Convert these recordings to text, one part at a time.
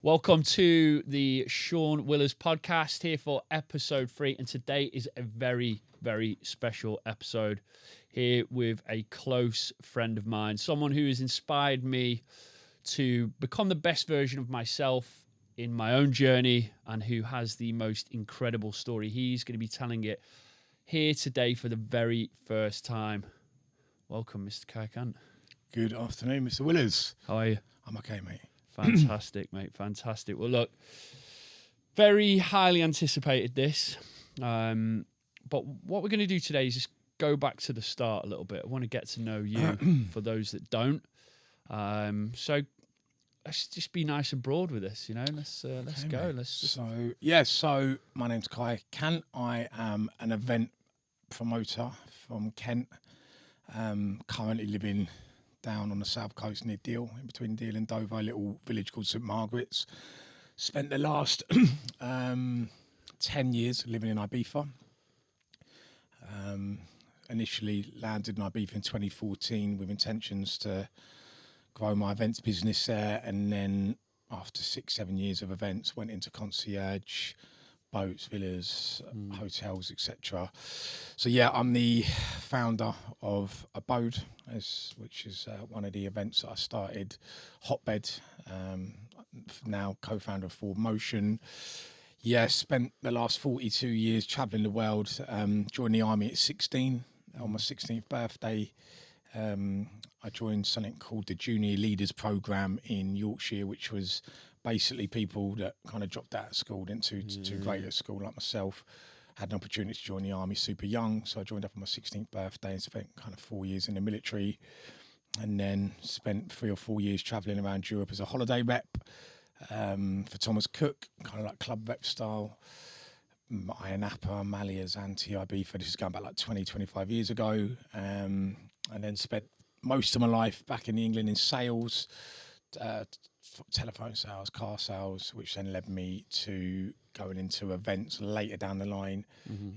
Welcome to the Sean Willers podcast here for episode 3. And today is a very, very special episode here with a close friend of mine, someone who has inspired me to become the best version of myself in my own journey and who has the most incredible story. He's going to be telling it here today for the very first time. Welcome, Mr. Cant. Good afternoon, Mr. Willers. How are you? I'm okay, mate. Fantastic, mate. Fantastic. Well, look, very highly anticipated this. But what we're going to do today is just go back to the start a little bit. I want to get to know you for those that don't. So let's just be nice and broad with this, you know. Let's go. Mate. So my name's Kai Cant. I am an event promoter from Kent. Currently living down on the south coast near Deal, in between Deal and Dover, a little village called St Margaret's. Spent the last 10 years living in Ibiza. Initially landed in Ibiza in 2014 with intentions to grow my events business there, and then after 6-7 years of events went into concierge, boats, villas, hotels, etc. So yeah, I'm the founder of Abode, which is one of the events that I started. Hotbed, now co-founder of Forward Motion. Yeah, spent the last 42 years travelling the world. Joined the army at 16, on my 16th birthday. I joined something called the Junior Leaders Programme in Yorkshire, which was basically people that kind of dropped out of school, didn't too great at school like myself. Had an opportunity to join the army super young, so I joined up on my 16th birthday and spent kind of 4 years in the military, and then spent 3 or 4 years travelling around Europe as a holiday rep for Thomas Cook, kind of like club rep style. Ayia Napa, Malia's, Ibiza. This is going back like 25 years ago. And then spent most of my life back in England in sales, telephone sales, car sales, which then led me to going into events later down the line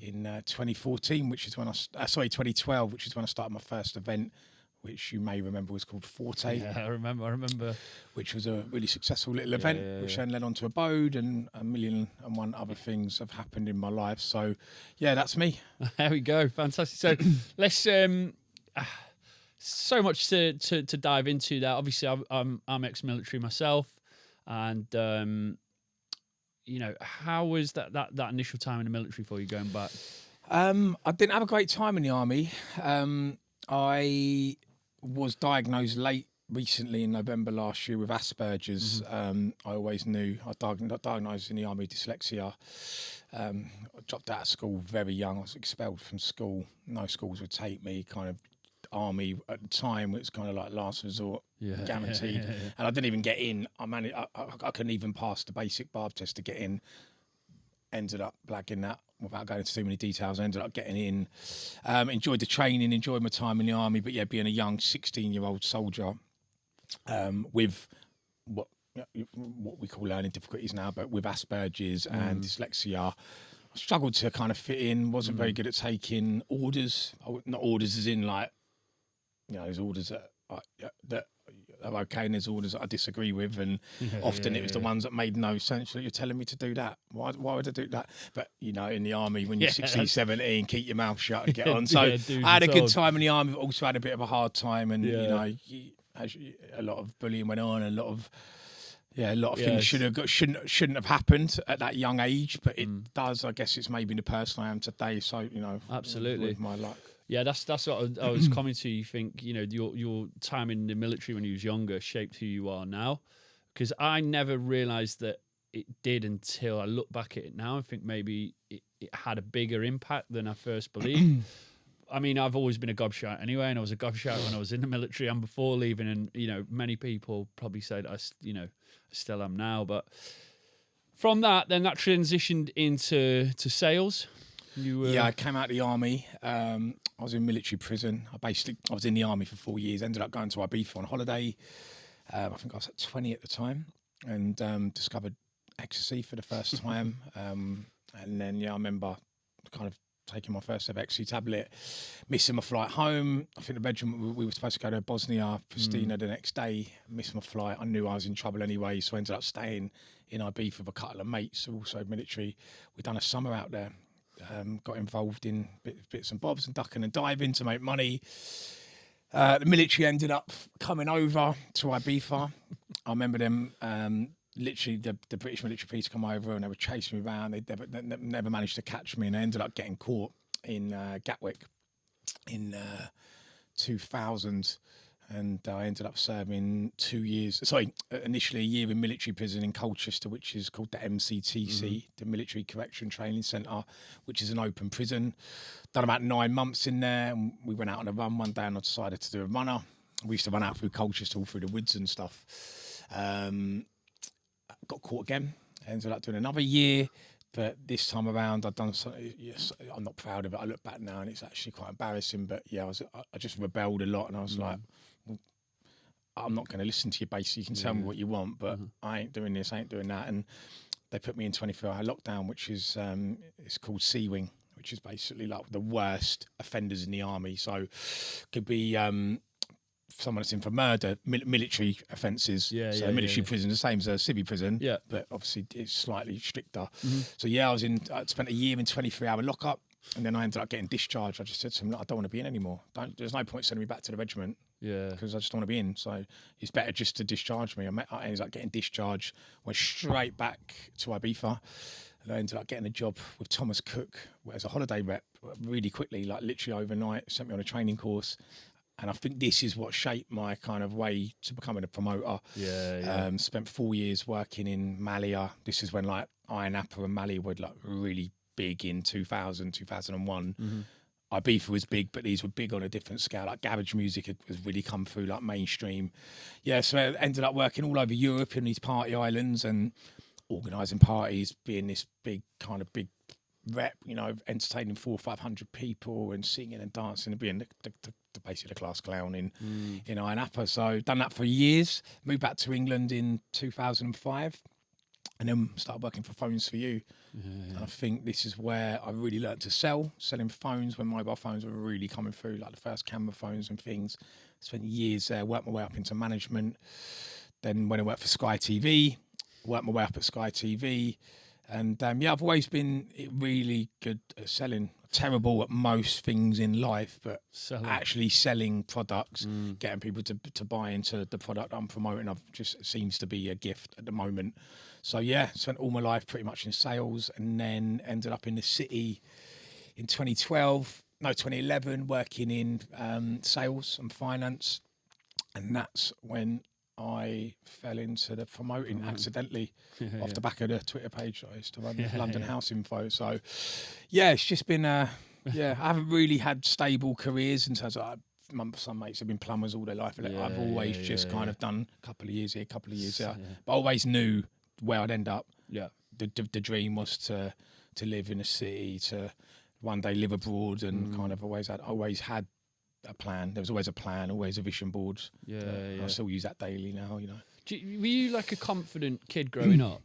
in 2014, which is when 2012, which is when I started my first event, which you may remember was called Forte. Yeah, I remember. Which was a really successful little event, which then led on to Abode, and a million and one other things have happened in my life. So, yeah, that's me. There we go. Fantastic. So let's so much to dive into that. Obviously, I'm ex-military myself, and you know, how was that initial time in the military for you going back? I didn't have a great time in the army. I was diagnosed recently in November last year with Asperger's. I always knew I diagnosed in the army dyslexia. I dropped out of school very young. I was expelled from school. No schools would take me. Kind of army at the time, it was kind of like last resort, guaranteed. And I didn't even get in. I couldn't even pass the basic barb test to get in. Ended up blagging that without going into too many details. I ended up getting in. Enjoyed the training, enjoyed my time in the army, but yeah, being a young 16-year-old soldier with what we call learning difficulties now, but with Asperger's and dyslexia, I struggled to kind of fit in. Wasn't very good at taking orders. Not orders as in like, you know, there's orders that are okay, and there's orders that I disagree with, and often it was the ones that made no sense. You're telling me to do that. Why would I do that? But, you know, in the army, when you're 16, 17, keep your mouth shut and get on. So I had a good time in the army, but also had a bit of a hard time, and, you know, a lot of bullying went on, and a lot of things shouldn't have happened at that young age, but it does. I guess it's maybe the person I am today. So, you know, absolutely, with my luck. Yeah, that's what I was coming to. You think, you know, your time in the military when you was younger shaped who you are now? Because I never realised that it did until I look back at it now. I think maybe it had a bigger impact than I first believed. I mean, I've always been a gobshite anyway, and I was a gobshite when I was in the military and before leaving. And, you know, many people probably say that I still am now. But from that, then that transitioned into sales. Yeah, I came out of the army. I was in military prison. I was in the army for 4 years. Ended up going to Ibiza on holiday. I think I was at 20 at the time, and discovered ecstasy for the first time. And then, I remember kind of taking my first ever ecstasy tablet, missing my flight home. I think the regiment, we were supposed to go to Bosnia, Pristina the next day, missed my flight. I knew I was in trouble anyway, so I ended up staying in Ibiza with a couple of mates, also military. We'd done a summer out there, got involved in bits and bobs and ducking and diving to make money. The military ended up coming over to Ibiza. I remember them, literally the British military police come over and they were chasing me around. They never managed to catch me, and I ended up getting caught in Gatwick in 2000. And I ended up serving 2 years, initially a year in military prison in Colchester, which is called the MCTC, the Military Correction Training Centre, which is an open prison. Done about 9 months in there, and we went out on a run one day and I decided to do a runner. We used to run out through Colchester, all through the woods and stuff. Got caught again, ended up doing another year. But this time around, I've done something. Yes, I'm not proud of it. I look back now, and it's actually quite embarrassing. But yeah, I just rebelled a lot, and I was like, well, I'm not going to listen to you. Basically, you can tell me what you want, but I ain't doing this, I ain't doing that. And they put me in 24-hour lockdown, which is it's called C-Wing, which is basically like the worst offenders in the army. So could be someone that's in for murder, military offences. Military prison, the same as a civil prison, but obviously it's slightly stricter. So I spent a year in 23-hour lockup, and then I ended up getting discharged. I just said to him, I don't want to be in anymore. There's no point sending me back to the regiment. Because I just don't want to be in. So it's better just to discharge me. I ended up getting discharged, went straight back to Ibiza, and I ended up getting a job with Thomas Cook as a holiday rep really quickly, like literally overnight, sent me on a training course. And I think this is what shaped my kind of way to becoming a promoter. Spent 4 years working in Malia. This is when like Iron Apple and Malia were like really big in 2000, 2001. Ibiza was big, but these were big on a different scale. Like garage music was really come through, like mainstream. So I ended up working all over Europe in these party islands and organising parties, being this big rep, entertaining 400 or 500 people and singing and dancing and being basically the class clown in Iron Apple. So done that for years. Moved back to England in 2005. And then started working for Phones for You. And I think this is where I really learned to selling phones when mobile phones were really coming through, like the first camera phones and things. Spent years there, worked my way up into management. Then when I worked for Sky TV, worked my way up at Sky TV. And I've always been really good at selling. Terrible at most things in life, but actually selling products, getting people to buy into the product I'm promoting, just seems to be a gift at the moment. So spent all my life pretty much in sales, and then ended up in the city in 2011, working in sales and finance, and that's when I fell into the promoting accidentally off the back of the Twitter page I used to run, London House Info. So, it's just been, I haven't really had stable careers in terms of, some mates have been plumbers all their life. I've always just kind of done a couple of years here, a couple of years there. But I always knew where I'd end up. The dream was to live in a city, to one day live abroad, and kind of always had a plan. There was always a plan, always a vision board. I still use that daily now, Were you like a confident kid growing up?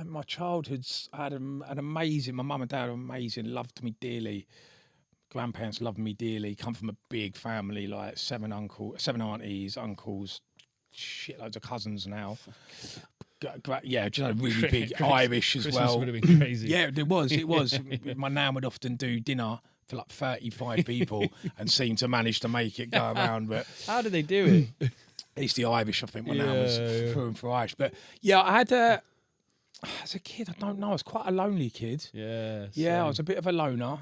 My childhood's had an amazing, my mum and dad are amazing, loved me dearly. Grandparents loved me dearly. Come from a big family, like 7 aunties, uncles, shitloads of cousins now. Just a really big Irish as Christmas well. would have been crazy. It was. My nan would often do dinner for like 35 people and seemed to manage to make it go around. But how do they do it? It's the Irish, I think. My nan was through and through Irish. But I had as a kid, I don't know, I was quite a lonely kid. I was a bit of a loner,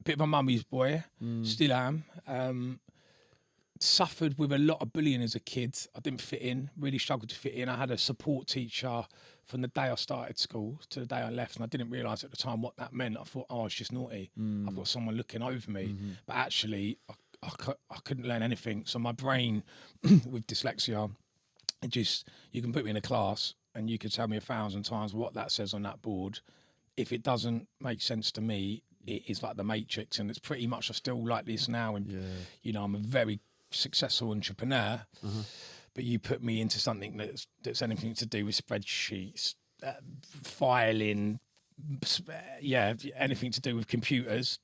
bit of a mummy's boy, still am. Suffered with a lot of bullying as a kid. I didn't fit in, really struggled to fit in. I had a support teacher from the day I started school to the day I left, and I didn't realise at the time what that meant. I thought, I was just naughty. I've got someone looking over me. But actually, I couldn't learn anything. So my brain, with dyslexia, you can put me in a class and you could tell me 1,000 times what that says on that board. If it doesn't make sense to me, it is like the Matrix, and it's pretty much still like this now. And, I'm a very successful entrepreneur, but you put me into something that's anything to do with spreadsheets, filing, anything to do with computers.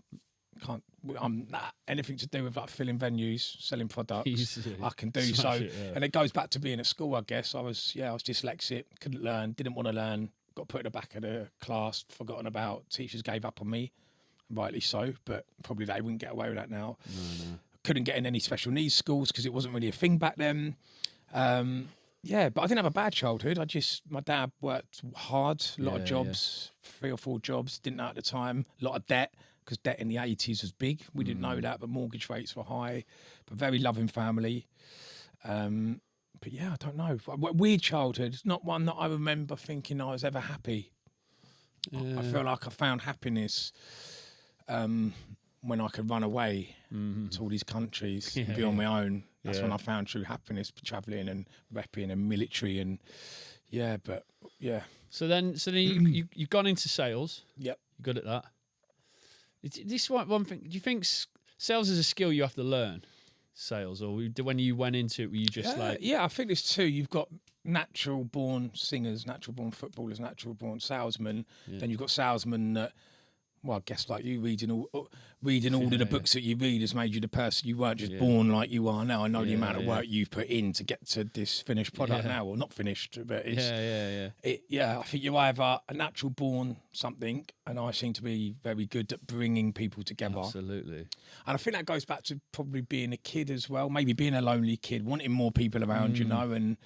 Anything to do with like filling venues, selling products, I can do. So, and it goes back to being at school, I guess. I was dyslexic, couldn't learn, didn't want to learn, got put at the back of the class, forgotten about. Teachers gave up on me, rightly so, but probably they wouldn't get away with that now. No. Couldn't get in any special needs schools because it wasn't really a thing back then. But I didn't have a bad childhood. My dad worked hard, a lot of jobs, 3 or 4 jobs, didn't know at the time, a lot of debt. Because debt in the 80s was big. We didn't know that, but mortgage rates were high. But very loving family. But yeah, I don't know. Weird childhood. It's not one that I remember thinking I was ever happy. I feel like I found happiness when I could run away to all these countries and be on my own. That's when I found true happiness, travelling and repping and military and So then you've gone into sales. Yep. You're good at that. This one thing. Do you think sales is a skill you have to learn? Sales, or when you went into it, were you just like? Yeah, I think there's 2. You've got natural born singers, natural born footballers, natural born salesmen. Then you've got salesmen that, well, I guess like you reading all of the books that you read has made you the person you weren't just born like you are now. I know the amount of work you've put in to get to this finished product now, or not finished, but it's I think you're either a natural born something, and I seem to be very good at bringing people together. Absolutely. And I think that goes back to probably being a kid as well, maybe being a lonely kid, wanting more people around, and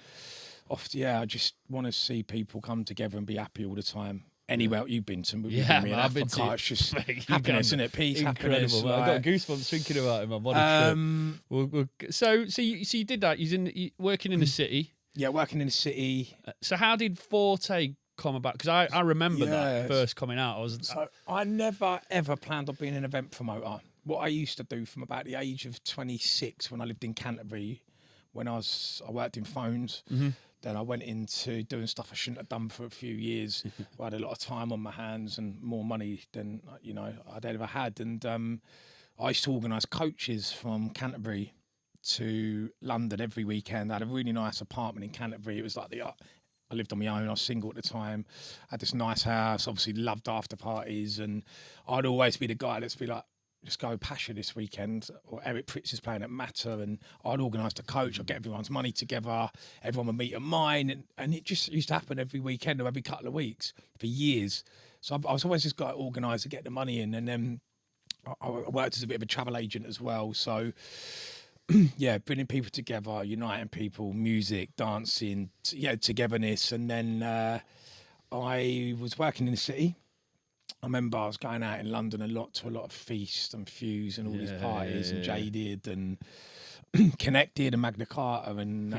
often, I just want to see people come together and be happy all the time. Anywhere you've been to, I've been to. It's just happiness, isn't it? Peace, happiness. Like, I got goosebumps thinking about it. My body. So you did that. You working in the city. Yeah, working in the city. So how did Forte come about? Because I remember that first coming out. I never ever planned on being an event promoter. What I used to do from about the age of 26 when I lived in Canterbury, when I worked in phones. Then I went into doing stuff I shouldn't have done for a few years. I had a lot of time on my hands and more money than I'd ever had. And I used to organise coaches from Canterbury to London every weekend. I had a really nice apartment in Canterbury. It was like I lived on my own. I was single at the time. I had this nice house. Obviously loved after parties, and I'd always be the guy that's be like, just go Pasha this weekend, or Eric Pritz is playing at Matter, and I'd organise the coach, I'd get everyone's money together, everyone would meet at mine, and it just used to happen every weekend or every couple of weeks for years. So I was always this guy organised to get the money in, and then I worked as a bit of a travel agent as well. So bringing people together, uniting people, music, dancing, togetherness. And then I was working in the city. I remember I was going out in London to a lot of Feast and Fuse and all these parties and Jaded and Connected and Magna Carta and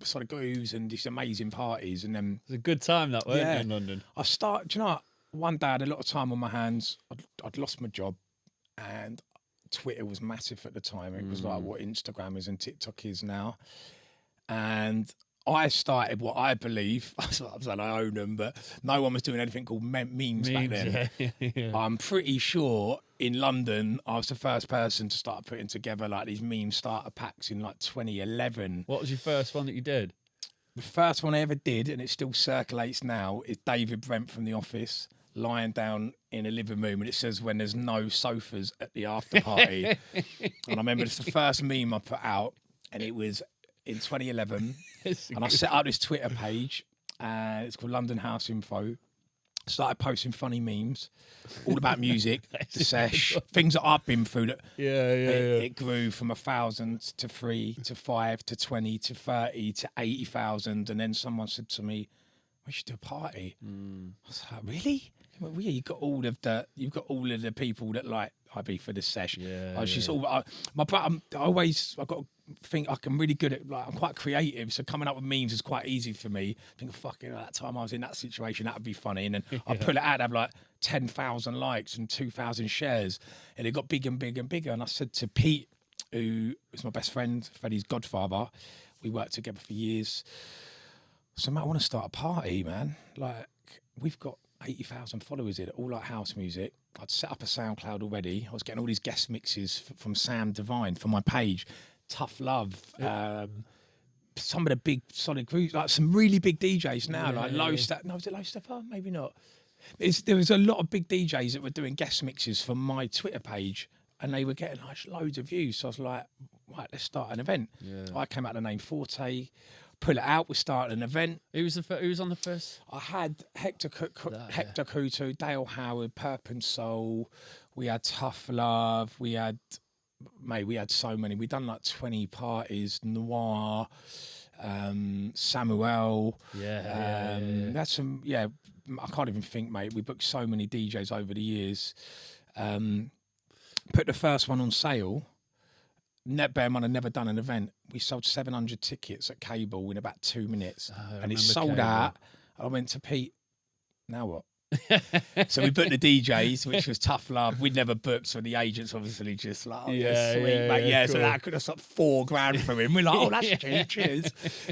sort of Grooves and these amazing parties. And then it was a good time that way in London. One day I had a lot of time on my hands. I'd lost my job, and Twitter was massive at the time. It was like what Instagram is and TikTok is now. And I started what I believe, I was like, I own them, but no one was doing anything called memes back then. I'm pretty sure in London, I was the first person to start putting together like these meme starter packs in like 2011. What was your first one that you did? The first one I ever did, and it still circulates now, is David Brent from The Office lying down in a living room, and it says, when there's no sofas at the after party. And I remember it's the first meme I put out, and it was in 2011, and I set up this Twitter page, it's called London House Info. Started posting funny memes, all about music, sesh, things that I've been through. That it grew from 1,000 to 3 to 5 to 20 to 30 to 80,000, and then someone said to me, "We should do a party." I was like, "Really?" Well, yeah, you've got all of the people that like IB for the sesh. I was just all I've got to think I'm really good at, like, I'm quite creative, so coming up with memes is quite easy for me. I think, that time I was in that situation, that would be funny, and then I pull it out, I'd have like 10,000 likes and 2,000 shares, and it got bigger and bigger and bigger. And I said to Pete, who is my best friend, Freddie's godfather, we worked together for years. So, mate, I want to start a party, man. Like, we've got 80,000 followers here that all like house music. I'd set up a SoundCloud already. I was getting all these guest mixes from Sam Divine for my page. Tough Love, some of the big solid groups, like some really big DJs now, like Low Step. No, was it Low Step? Maybe not. There was a lot of big DJs that were doing guest mixes for my Twitter page, and they were getting like loads of views. So I was like, right, let's start an event. Yeah. I came out with the name Forte. Pull it out. We started an event. Who was on the first? I had Hector Coutu, Dale Howard, Perp and Soul. We had Tough Love. We had so many. We'd done like 20 parties. Noir, Samuel. That's some. Yeah, I can't even think, mate. We booked so many DJs over the years. Put the first one on sale. Bear in mind, I'd never done an event. We sold 700 tickets at Cable in about 2 minutes. And it sold out. I went to Pete, now what? So we booked the DJs, which was Tough Love. We'd never booked, so the agents obviously just like, sweet, mate. Yeah, cool. So that could have stopped $4,000 from him. We're like, oh, that's cheap, cheers.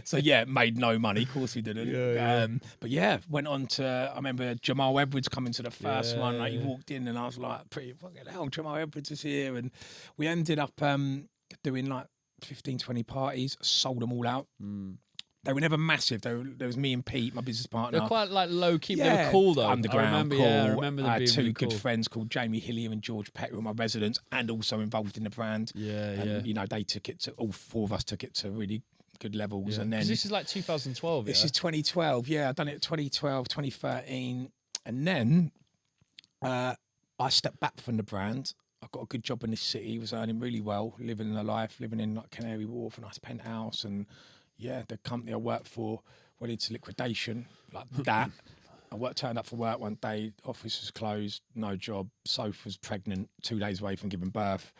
So yeah, made no money. Of course we didn't. But yeah, went on to, I remember Jamal Edwards coming to the first one. Like, he walked in and I was like, pretty fucking hell, Jamal Edwards is here. And we ended up doing like 15, 20 parties, sold them all out. They were never massive. There was me and Pete, my business partner. They're quite like low key. They were cool though. Underground, cool. I remember them I had being two really good cool. friends called Jamie Hillier and George Peck, who were my residents and also involved in the brand. You know, they took it to, all four of us took it to really good levels. And then this is like 2012. This is 2012. Yeah, I've done it 2012, 2013. And then I stepped back from the brand. I got a good job in the city, was earning really well, living a life, living in like Canary Wharf, a nice penthouse. And yeah, the company I worked for went into liquidation like that. Turned up for work one day, office was closed, no job, Soph was pregnant, 2 days away from giving birth.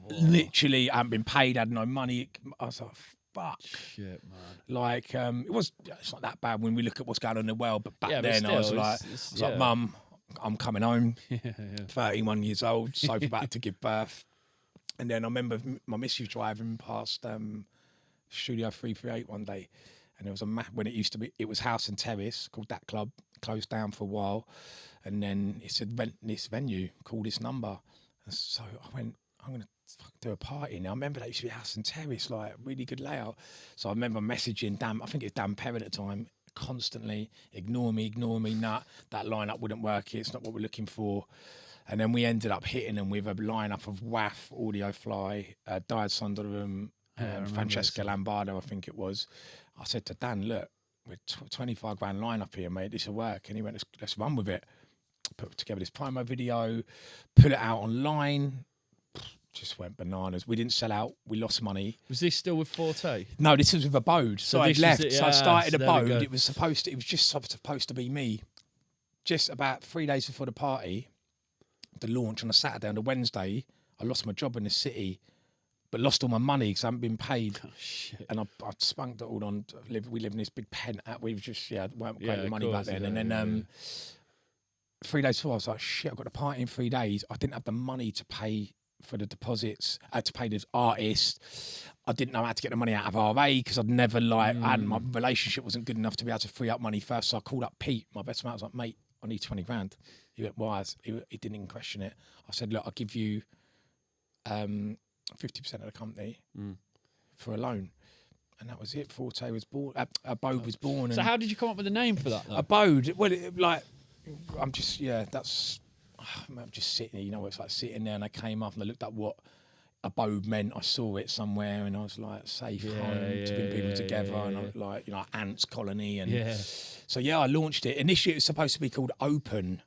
Literally, I hadn't been paid, had no money. I was like, fuck. Shit, man. Like, it's not that bad when we look at what's going on in the world, but back then still, I was like, Mum, I'm coming home, 31 years old, Soph about to give birth. And then I remember my missus driving past Studio 338 one day, and there was when it was House and Terrace, called that club, closed down for a while, and then it said rent this venue, call this number. And so I went, I'm gonna do a party now. I remember that used to be House and Terrace, like really good layout. So I remember messaging Dan, I think it was Dan Perrin at the time, constantly, ignore me, nah, that lineup wouldn't work, it's not what we're looking for. And then we ended up hitting them with a lineup of WAF, Audio Fly, Died Sunderum, Francesca Lombardo, I think it was. I said to Dan, look, we're 25 grand lineup here, mate, this will work. And he went, let's run with it. Put together this promo video, put it out online, just went bananas. We didn't sell out, we lost money. Was this still with Forte? No, this was with Abode. So I'd left. So I started so Abode. It was just supposed to be me. Just about 3 days before the party, the launch on a Saturday, on a Wednesday, I lost my job in the city, but lost all my money because I haven't been paid. Oh, shit. And I spunked it all on. We live in this big pent. We just weren't great with money back then. And then 3 days before, I was like, shit, I've got a party in 3 days. I didn't have the money to pay for the deposits. I had to pay this artist. I didn't know how to get the money out of RA because I'd never my relationship wasn't good enough to be able to free up money first. So I called up Pete, my best mate. I was like, mate, I need 20 grand. He went, why? He didn't even question it. I said, look, I'll give you 50% of the company for a loan. And that was it. Forte was born. Abode was born. So how did you come up with the name for that, though? Abode. Well, I'm just sitting there. You know, it's like sitting there, and I came up and I looked up what Abode meant. I saw it somewhere, and I was like, safe home to bring people together. And I was like, ants colony. And so, I launched it. Initially, it was supposed to be called Open.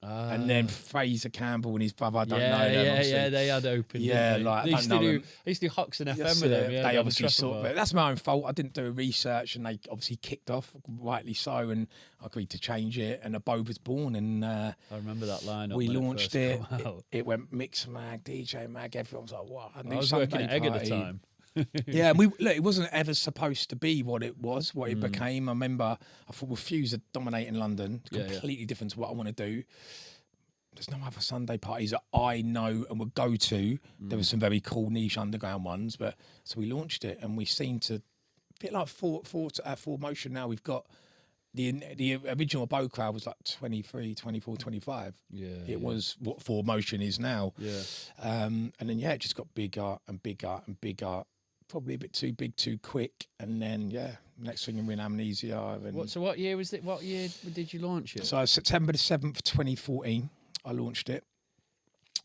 And then Fraser Campbell and his brother, I don't know them. They had Open. Yeah, like they used to do Hux and FM with them. They obviously saw, but that's my own fault. I didn't do research, and they obviously kicked off, rightly so, and I agreed to change it. And Abode was born, and I remember that line. We launched it. It went Mix Mag, DJ Mag. Everyone was like, "What?" I was working at Egg at the time. It wasn't ever supposed to be what it was, what it became. I remember I thought, well, Fuse are dominating London, completely different to what I want to do. There's no other Sunday parties that I know and would go to. There were some very cool niche underground ones, but so we launched it, and we seem to, a bit like Four Motion now, we've got the original Abode crowd was like 23, 24, 25. It was what Four Motion is now. And then it just got bigger and bigger and bigger. probably a bit too big, too quick. And then, next thing we're in Amnesia. And So what year was it? What year did you launch it? So September the 7th, 2014, I launched it.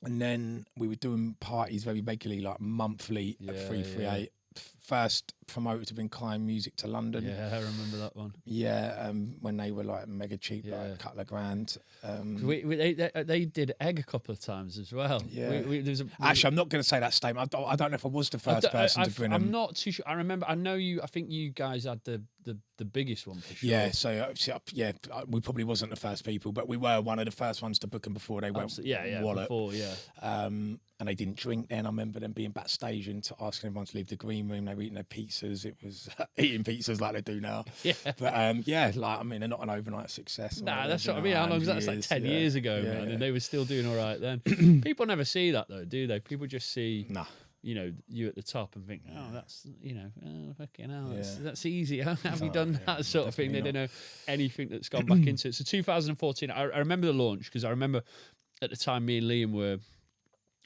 And then we were doing parties very regularly, like monthly at 338. First promoted to bring Klein Music to London. Yeah, I remember that one. Yeah, when they were like mega cheap, like a couple of grand. They did Egg a couple of times as well. Yeah. Actually, I'm not going to say that statement. I don't know if I was the first person to bring them. I'm not too sure. I remember. I know you. I think you guys had the biggest one for sure. Yeah. So we probably wasn't the first people, but we were one of the first ones to book them before they went. Wallet. Before, and they didn't drink then. I remember them being backstage and asking everyone to leave the green room. They were eating their pizzas. It was eating pizzas like they do now. Yeah. But they're not an overnight success. Nah, that's what I mean. How long was that? It's like 10 years ago, man. And they were still doing all right then. People never see that though, do they? People just see, you at the top and think, oh, that's, fucking hell, that's easy. How have you done that sort of thing? They don't know anything that's gone back into it. So 2014, I remember the launch because I remember at the time me and Liam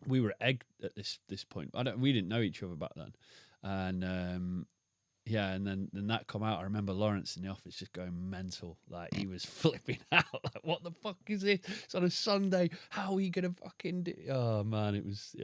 we were Egg at this point. We didn't know each other back then. And and then that come out. I remember Lawrence in the office just going mental. Like he was flipping out. Like, what the fuck is this? It's on a Sunday. How are you gonna fucking do? Oh man, it was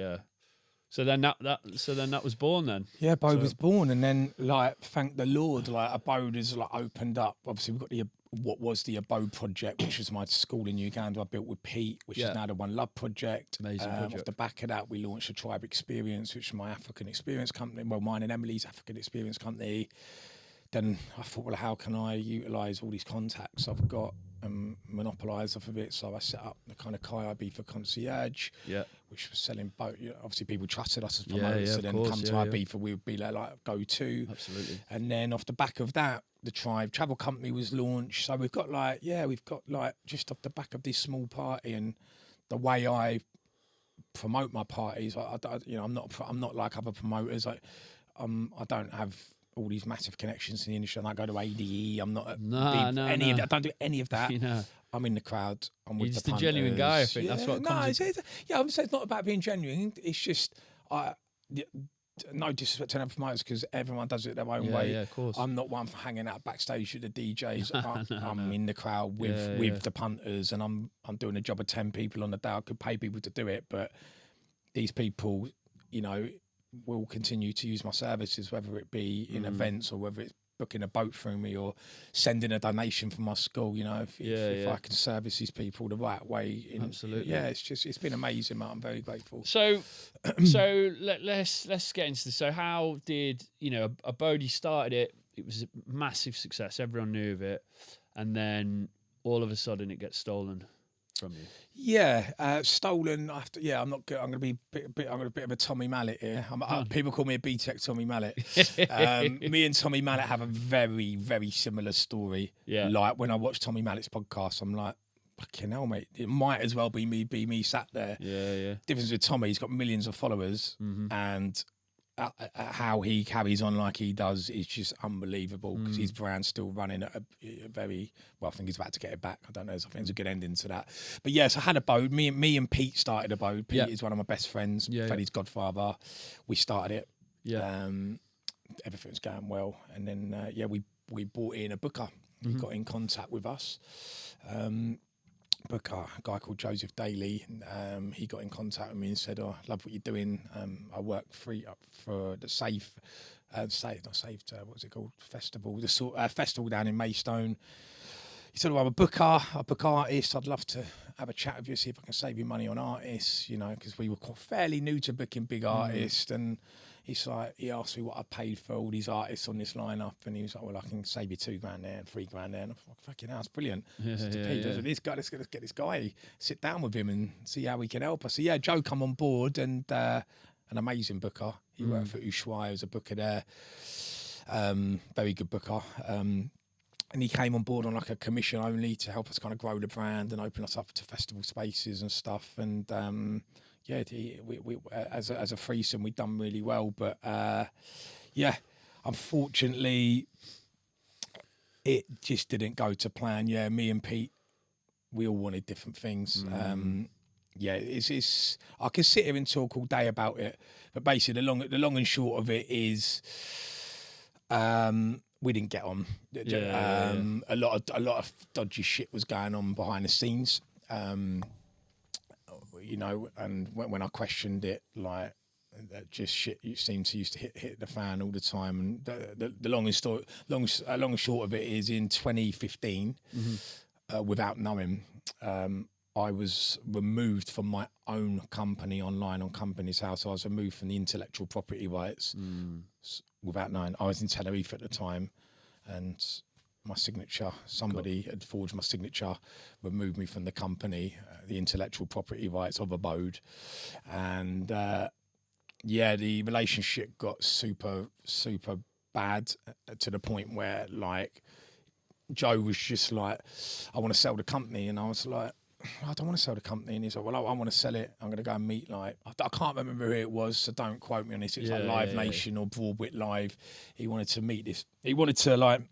So then that was born then. Yeah, Abode was born, and then like thank the Lord, like Abode has like opened up. Obviously, we've got what was the Abode project, which was my school in Uganda. I built with Pete, which is now the One Love project. Amazing project. Off the back of that, we launched a Tribe Experience, which is my African experience company. Well, mine and Emily's African experience company. Then I thought, well, how can I utilise all these contacts I've got and monopolise off of it? So I set up the kind of Ibiza concierge, which was selling boat. Obviously, people trusted us as promoters, so then come to Ibiza, we would be like go-to. Absolutely. And then off the back of that, the Tribe Travel Company was launched. So we've got just off the back of this small party and the way I promote my parties, I'm not like other promoters. I don't have all these massive connections in the industry. I don't go to ADE. I'm not. I don't do any of that. I'm in the crowd. I'm with You're just the a genuine guy. I think that's what. I would say it's not about being genuine. It's just no disrespect to other promoters because everyone does it their own way. Yeah, of course. I'm not one for hanging out backstage with the DJs. I'm in the crowd with the punters, and I'm doing a job of 10 people on the day. I could pay people to do it, but these people, will continue to use my services, whether it be in events or whether it's booking a boat through me or sending a donation from my school. If I can service these people the right way. Absolutely. It's been amazing, mate. I'm very grateful. So let's get into this. So how did Abode started it? It was a massive success. Everyone knew of it, and then all of a sudden it gets stolen from you. Yeah, stolen. I'm not good. I'm going to be a bit of a Tommy Mallet here. People call me a B-Tech Tommy Mallet. Me and Tommy Mallet have a very, very similar story. Yeah. Like when I watch Tommy Mallet's podcast, I'm like, fucking hell, mate. It might as well be me sat there. Yeah. Difference with Tommy, he's got millions of followers, and how he carries on like he does is just unbelievable because his brand's still running at a very well. I think he's about to get it back. I don't know. I think it's a good ending to that. But yes, I had Abode. Me and Pete started Abode. Pete is one of my best friends. Freddie's godfather. We started it. Yeah. Everything was going well, and then we brought in a booker. He got in contact with us. Booker, a guy called Joseph Daly, he got in contact with me and said, "Oh, I love what you're doing. I work free up for the what's it called? Festival, festival down in Maidstone." He said, "Well, I'm a booker, I book artists. I'd love to have a chat with you, see if I can save you money on artists, because we were fairly new to booking big artists." And he asked me what I paid for all these artists on this lineup, and he was like, "Well, I can save you $2 there and $3 there." And I thought, "Fucking hell, that's brilliant." This guy, let's get this guy, sit down with him and see how he can help us. So Joe come on board, and an amazing booker. He worked for Ushuaia as a booker there, very good booker. And he came on board on like a commission only to help us kind of grow the brand and open us up to festival spaces and stuff. And we as a threesome, we'd done really well. But unfortunately, it just didn't go to plan. Yeah, me and Pete, we all wanted different things. yeah, it's. I can sit here and talk all day about it, but basically the long and short of it is, we didn't get on. A lot of dodgy shit was going on behind the scenes. You know, and when I questioned it, like, that just shit used to hit the fan all the time. And the long and short of it is, in 2015, without knowing, I was removed from my own company online on Companies House. I was removed from the intellectual property rights without knowing. I was in Tenerife at the time, and my signature, somebody had forged my signature, removed me from the company, the intellectual property rights of Abode. And yeah, the relationship got super bad, to the point where, like, Joe was just like, I want to sell the company. And I was like, I don't want to sell the company. And he's like, well, I want to sell it. I'm going to go and meet, like, I can't remember who it was, so don't quote me on this. It was like Live Nation or Broadwit Live. He wanted to meet this. He wanted to, like,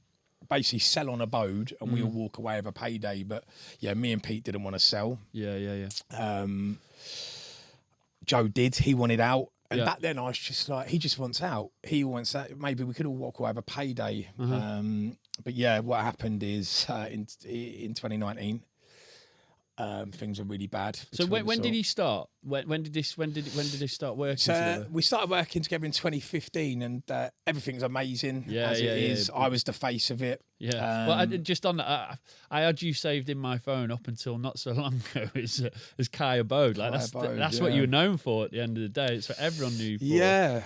basically sell on Abode, and we'll walk away with a payday. But yeah, me and Pete didn't want to sell. Joe did. He wanted out. And back then I was just like, he just wants out. He wants out. Maybe we could all walk away with a payday. But yeah, what happened is, in 2019, things were really bad. So when did he start? When did they start working together? We started working together in 2015, and everything's amazing as it is. I was the face of it. Yeah. Well, just on that, I had you saved in my phone up until not so long ago as Kai Abode. Like, that's what you were known for at the end of the day. It's what everyone knew for. Yeah.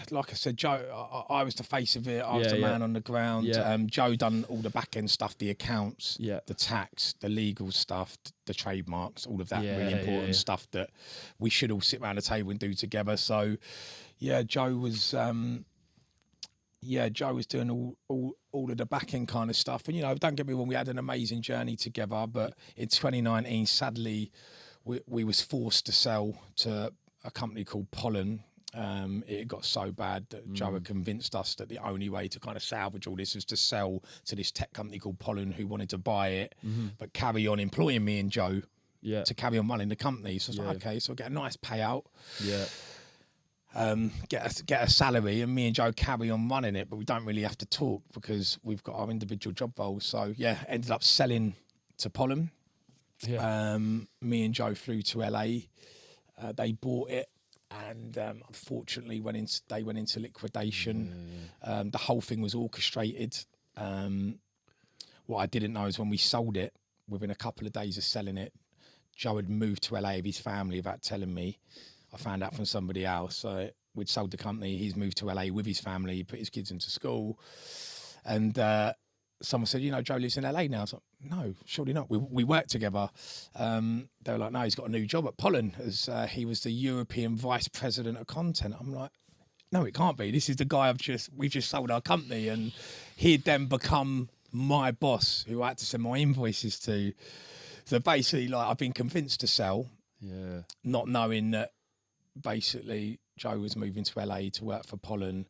Like I said, Joe, I was the face of it. I was the man on the ground. Yeah. Joe done all the back end stuff, the accounts, the tax, the legal stuff, the trademarks, all of that really important stuff that we should all sit around the table and do together. So, yeah, Joe was doing all of the back end kind of stuff. And, you know, don't get me wrong, we had an amazing journey together. But in 2019, sadly, we was forced to sell to a company called Pollen. It got so bad that Joe had convinced us that the only way to kind of salvage all this was to sell to this tech company called Pollen, who wanted to buy it, but carry on employing me and Joe to carry on running the company. So I was like, okay, so I'll get a nice payout. Get a salary, and me and Joe carry on running it, but we don't really have to talk because we've got our individual job roles. So yeah, ended up selling to Pollen. Me and Joe flew to LA. They bought it, and unfortunately they went into liquidation. The whole thing was orchestrated. What I didn't know is when we sold it, within a couple of days of selling it, Joe had moved to LA with his family without telling me. I found out from somebody else. So we'd sold the company. He's moved to LA with his family. He put his kids into school. And someone said, you know, Joe lives in LA now. I was like, no, surely not. We work together. They were like, no, he's got a new job at Pollen, as he was the European Vice President of Content. I'm like, no, it can't be. This is the guy we've just sold our company. And he'd then become my boss, who I had to send my invoices to. So basically, like, I've been convinced to sell, not knowing that basically Joe was moving to LA to work for Pollen,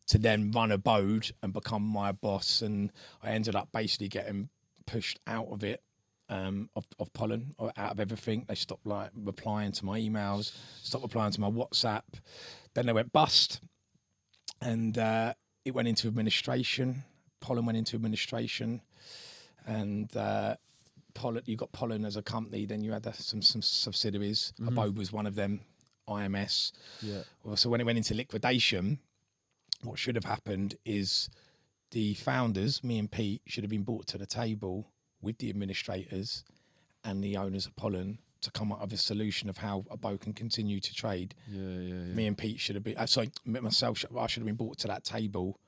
to then run Abode and become my boss. And I ended up basically getting pushed out of it, of Pollen, or out of everything. They stopped, like, replying to my emails, stopped replying to my WhatsApp. Then they went bust, and it went into administration. Pollen went into administration, and you got Pollen as a company. Then you had some subsidiaries. Abode was one of them. IMS. Well, so when it went into liquidation, what should have happened is the founders, me and Pete, should have been brought to the table with the administrators and the owners of Pollen to come up with a solution of how Abode can continue to trade. Me and Pete should have been, I should have been brought to that table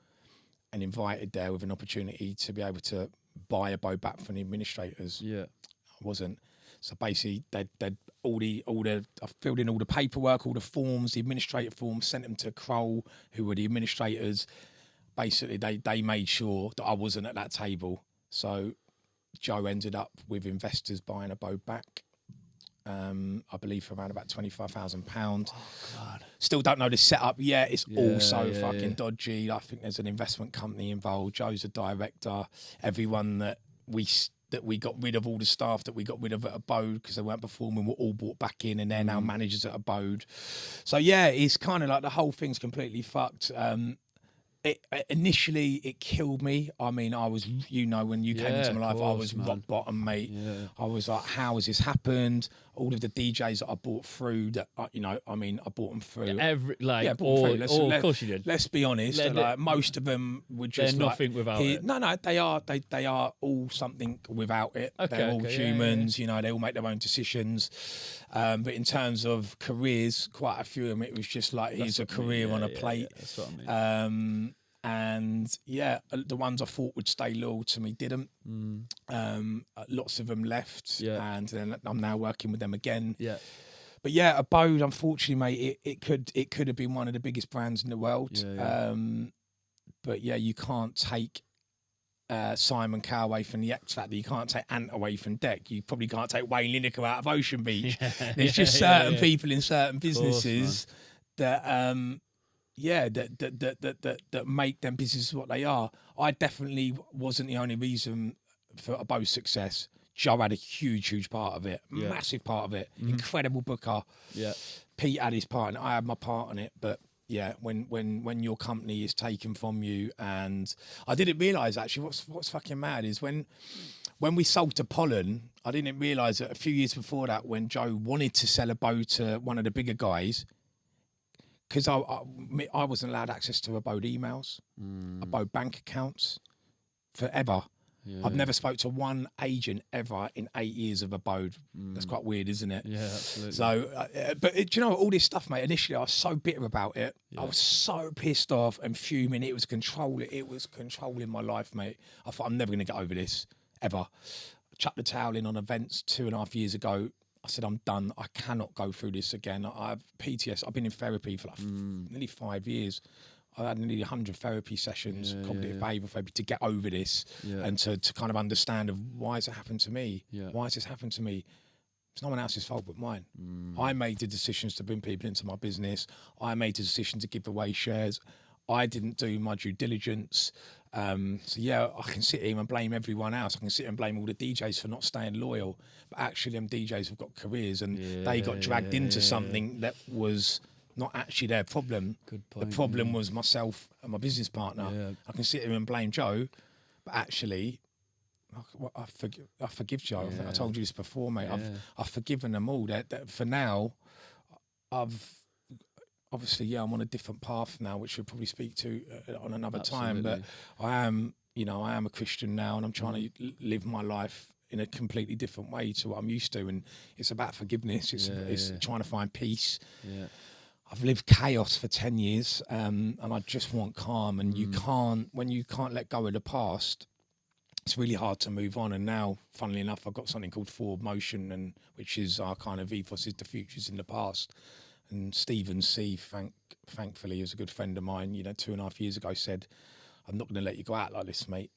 and invited there with an opportunity to be able to buy Abode back from the administrators. I wasn't. So basically, they'd I filled in all the paperwork, all the forms, the administrative forms, sent them to Kroll, who were the administrators. Basically, they made sure that I wasn't at that table. So Joe ended up with investors buying Abode back, I believe for around about £25,000. Oh, God. Still don't know the setup yet. It's all so fucking dodgy. I think there's an investment company involved. Joe's a director. Everyone that we that we got rid of all the staff that we got rid of at Abode because they weren't performing were all brought back in, and they're now managers at Abode. So yeah, it's kind of like the whole thing's completely fucked. Initially, it killed me. I mean, I was, when you came into my life, I was rock bottom, mate. Yeah. I was like, how has this happened? All of the DJs that I bought through, that I bought them through. Of course you did. Let's be honest. Most of them were just they're nothing without it. No, they are all something without it. They're all humans. Yeah. They all make their own decisions. But in terms of careers, quite a few of them, it was just like, here's a career on a plate. Yeah, that's what I mean. And yeah, the ones I thought would stay loyal to me didn't. Lots of them left, and then I'm now working with them again. Yeah, but yeah, Abode, unfortunately, mate, it could have been one of the biggest brands in the world. Yeah. But yeah, you can't take Simon Cowell away from the X Factor. You can't take Ant away from Deck. You probably can't take Wayne Lineker out of Ocean Beach. There's just certain people in certain businesses that that make them businesses what they are. I definitely wasn't the only reason for Abode's success. Joe had a huge part of it, massive part of it. Incredible booker. Yeah, Pete had his part, and I had my part in it. But yeah, when your company is taken from you, and I didn't realise actually what's fucking mad is when we sold to Pollen, I didn't realise that a few years before that, when Joe wanted to sell Abode to one of the bigger guys. Because I wasn't allowed access to Abode emails, Abode bank accounts, forever. Yeah. I've never spoke to one agent ever in 8 years of Abode. That's quite weird, isn't it? Yeah, absolutely. So, but do you know all this stuff, mate? Initially, I was so bitter about it. Yeah. I was so pissed off and fuming. It was controlling my life, mate. I thought, I'm never going to get over this, ever. I chucked the towel in on events 2.5 years ago. I said, I'm done. I cannot go through this again. I have PTS. I've been in therapy for like nearly 5 years. I had nearly 100 therapy sessions, cognitive behavioural therapy, to get over this and to kind of understand of why has it happened to me? Yeah. Why has this happened to me? It's no one else's fault but mine. I made the decisions to bring people into my business. I made the decision to give away shares. I didn't do my due diligence. So yeah, I can sit here and blame everyone else. I can sit here and blame all the DJs for not staying loyal. But actually, them DJs have got careers, and they got dragged into something that was not actually their problem. Good point. The problem was myself and my business partner. Yeah. I can sit here and blame Joe, but actually, I forgive Joe. I think I told you this before, mate. I've forgiven them all. That for now, obviously, I'm on a different path now, which we'll probably speak to on another time. But I am a Christian now, and I'm trying to live my life in a completely different way to what I'm used to. And it's about forgiveness. It's trying to find peace. Yeah. I've lived chaos for 10 years, and I just want calm. And when you can't let go of the past, it's really hard to move on. And now, funnily enough, I've got something called Forward Motion, and which is our kind of ethos is the future's in the past. And Stephen C, thankfully, is a good friend of mine, 2.5 years ago, said, I'm not going to let you go out like this, mate.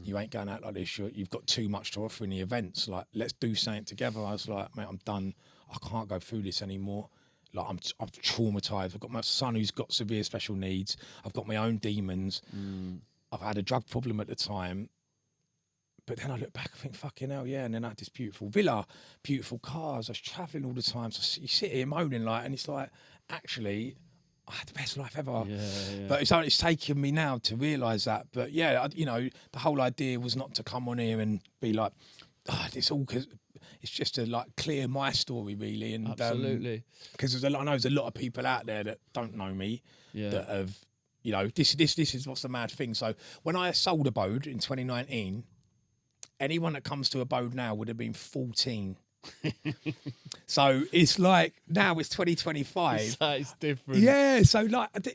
You ain't going out like this. You've got too much to offer in the events. Like, let's do something together. I was like, mate, I'm done. I can't go through this anymore. Like, I'm traumatized. I've got my son who's got severe special needs. I've got my own demons. I've had a drug problem at the time. But then I look back and think, fucking hell, yeah. And then I had this beautiful villa, beautiful cars. I was travelling all the time. So you sit here moaning, and it's like, actually, I had the best life ever. Yeah. But it's taken me now to realise that. But yeah, the whole idea was not to come on here and be like, it's all because it's just to clear my story, really. And absolutely. Because I know there's a lot of people out there that don't know me that have, this is what's the mad thing. So when I sold Abode in 2019, anyone that comes to Abode now would have been 14. So it's like now it's 2025. It's different. Yeah, so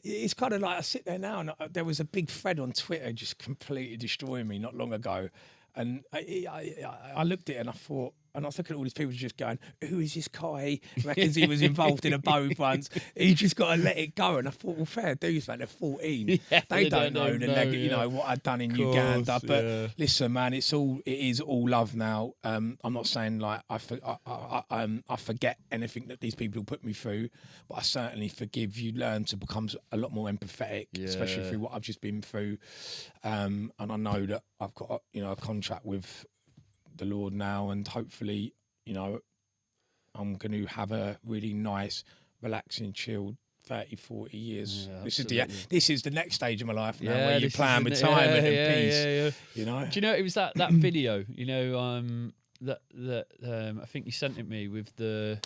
it's kind of like I sit there now, and there was a big thread on Twitter just completely destroying me not long ago, and I looked at it and I thought. And I was looking at all these people just going, who is this guy? Reckons he was involved in Abode once. He just got to let it go. And I thought, well, fair dues, man. They're 14. They don't know what I'd done in Uganda. But listen, man, it is all love now. I'm not saying I forget anything that these people put me through, but I certainly forgive. You learn to become a lot more empathetic, especially through what I've just been through. And I know that I've got a contract with the Lord now, and hopefully, you know, I'm going to have a really nice, relaxing, chilled 30, 40 years. Yeah, This is the next stage of my life now, Yeah, where you this is plan the- retirement yeah, and peace. yeah. You know. Do you know it was that video? You know, that I think you sent it me with the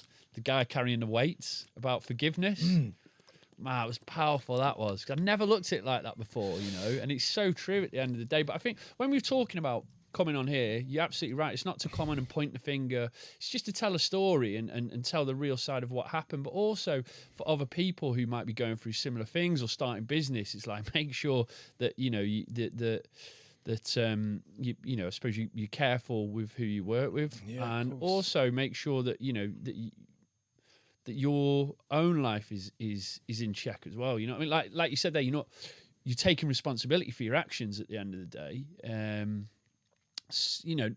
guy carrying the weights about forgiveness. Man, it was powerful. That was. 'Cause I've never looked at it like that before. You know, and it's so true at the end of the day. But I think when we're talking about coming on here, you're absolutely right. It's not to come on and point the finger. It's just to tell a story and tell the real side of what happened, but also for other people who might be going through similar things or starting business. It's like, make sure that, you know, you know, I suppose you're careful with who you work with, and also make sure that, you know, that your own life is in check as well. You know what I mean? Like you said there, you're taking responsibility for your actions at the end of the day. You know,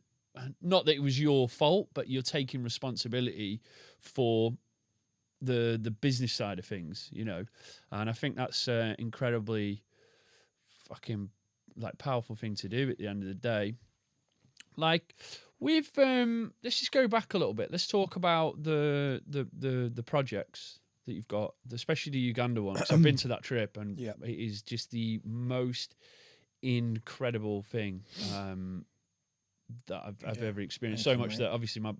not that it was your fault, but you're taking responsibility for the business side of things, you know. And I think that's incredibly fucking like powerful thing to do at the end of the day. Like with let's just go back a little bit. Let's talk about the projects that you've got, especially the Uganda one. 'Cause I've been to that trip, and it is just the most incredible thing that I've ever experienced. So much that obviously my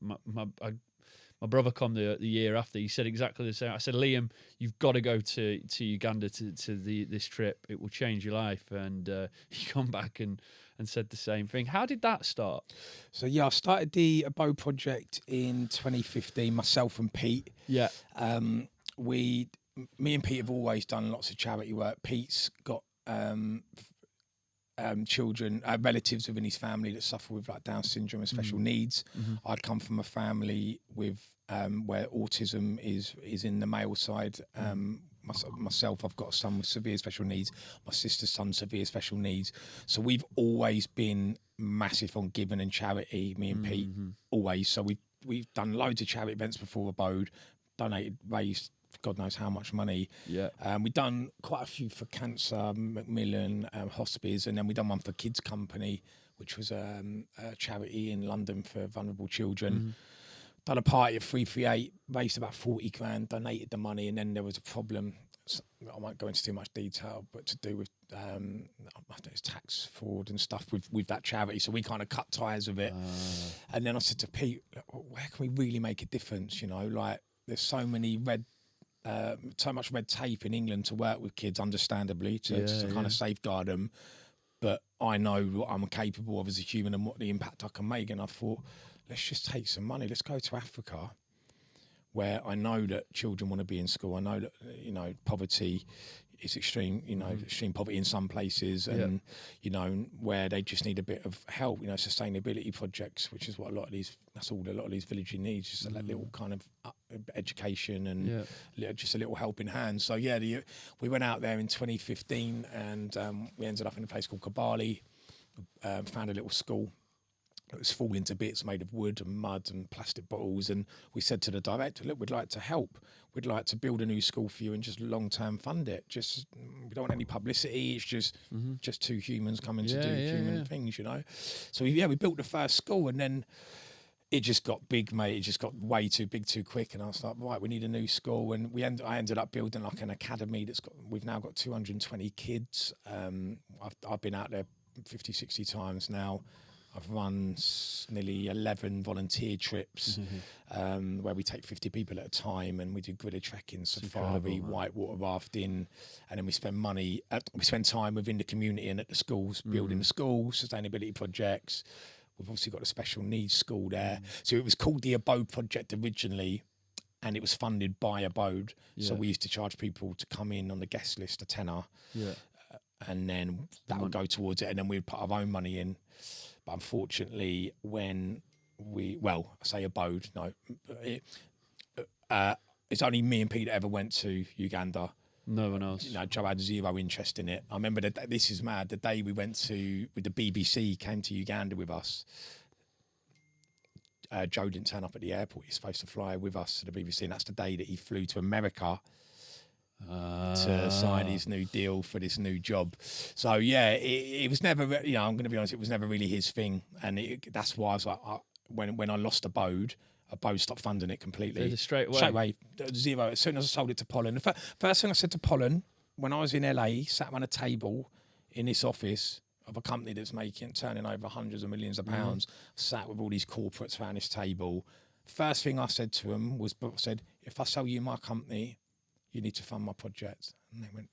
brother come the year after. He said exactly the same. I said, Liam, you've got to go to Uganda to this trip. It will change your life. And he come back and said the same thing. How did that start? So I started the Abode project in 2015. Myself and Pete. Yeah. Me and Pete have always done lots of charity work. Pete's got children, relatives within his family that suffer with like Down syndrome and special needs. I come from a family with where autism is in the male side. Myself, I've got a son with severe special needs. My sister's son, severe special needs. So we've always been massive on giving and charity. Me and Pete always. So we've done loads of charity events before Abode, raised God knows how much money. Yeah. We've done quite a few for cancer, Macmillan, hospice, and then we've done one for Kids Company, which was a charity in London for vulnerable children. Done a party at 338, raised about 40 grand, donated the money, and then there was a problem. I won't go into too much detail, but to do with I think it's tax fraud and stuff with that charity. So we kind of cut ties with it. And then I said to Pete, where can we really make a difference? You know, like there's so much red tape in England to work with kids, understandably, to kind of safeguard them. But I know what I'm capable of as a human and what the impact I can make. And I thought, let's just take some money. Let's go to Africa, where I know that children want to be in school. I know that, you know, poverty is extreme, you know, extreme poverty in some places, and, you know, where they just need a bit of help, you know, sustainability projects, which is what a lot of these villages need, just a little kind of education and just a little helping hand. So, we went out there in 2015 and we ended up in a place called Kabali, found a little school. It was falling to bits, made of wood and mud and plastic bottles. And we said to the director, look, we'd like to help. We'd like to build a new school for you and just long-term fund it. Just, we don't want any publicity. It's just two humans coming to do human things, you know. So, we built the first school, and then it just got big, mate. It just got way too big too quick. And I was like, right, we need a new school. And I ended up building like an academy we've now got 220 kids. I've been out there 50, 60 times now. I've run nearly 11 volunteer trips where we take 50 people at a time, and we do guerrilla trekking, safari, whitewater rafting, and then we spend time within the community and at the schools, building the schools, sustainability projects. We've obviously got a special needs school there. So it was called the Abode Project originally, and it was funded by Abode. So we used to charge people to come in on the guest list, a tenner, and then that would go towards it, and then we'd put our own money in. But unfortunately, when I say Abode, no, it's only me and Peter ever went to Uganda. No one else. You know, Joe had zero interest in it. I remember this is mad. The day we went with the BBC, came to Uganda with us. Joe didn't turn up at the airport. He's supposed to fly with us to the BBC, and that's the day that he flew to America. to sign his new deal for this new job. So yeah, it was never, I'm going to be honest, it was never really his thing, and that's why I was like, when I lost Abode stopped funding it completely. Straight away. Straight away, zero. As soon as I sold it to Pollen, the first thing I said to Pollen when I was in LA, sat around a table in this office of a company that's turning over hundreds of millions of pounds, sat with all these corporates around this table. First thing I said to them was, if I sell you my company, you need to fund my project. And they went,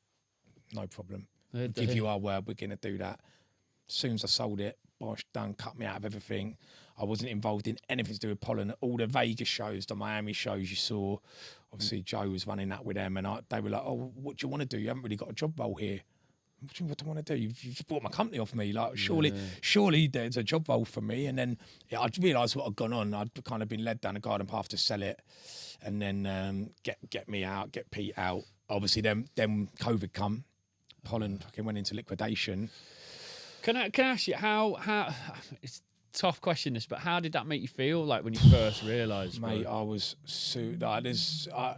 no problem. We'll give you our word, we're going to do that. As soon as I sold it, bosh, done, cut me out of everything. I wasn't involved in anything to do with Pollen. All the Vegas shows, the Miami shows you saw, obviously Joe was running that with them, and they were like, oh, what do you want to do? You haven't really got a job role here. What do I want to do? You've just bought my company off me. Like, surely there's a job role for me. And then I realised what had gone on. I'd kind of been led down a garden path to sell it, and then get me out, get Pete out. Obviously, then COVID come. Pollen fucking went into liquidation. Can I ask you how it's a tough question this, but how did that make you feel like when you first realised? Mate, I was I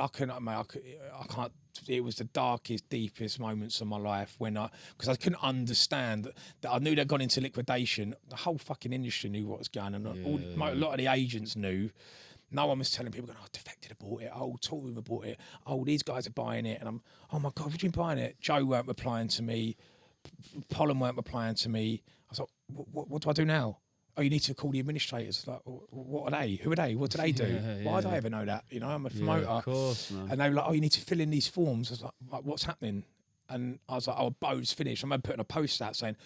can't. It was the darkest, deepest moments of my life because I couldn't understand that. I knew they'd gone into liquidation. The whole fucking industry knew what was going on. A lot of the agents knew. No one was telling people, going, oh, Defected have bought it. Oh, Toolroom have bought it. Oh, these guys are buying it. And I'm, oh my God, have you been buying it? Joe weren't replying to me. Pollen weren't replying to me. I was like, what do I do now? Oh, you need to call the administrators. Like, what are they? Who are they? What do they do? Why do I ever know that? I'm a promoter. Of course, man. And they were like, oh, you need to fill in these forms. I was like, what's happening? And I was like, oh, Bo's finished. I remember putting a post out saying,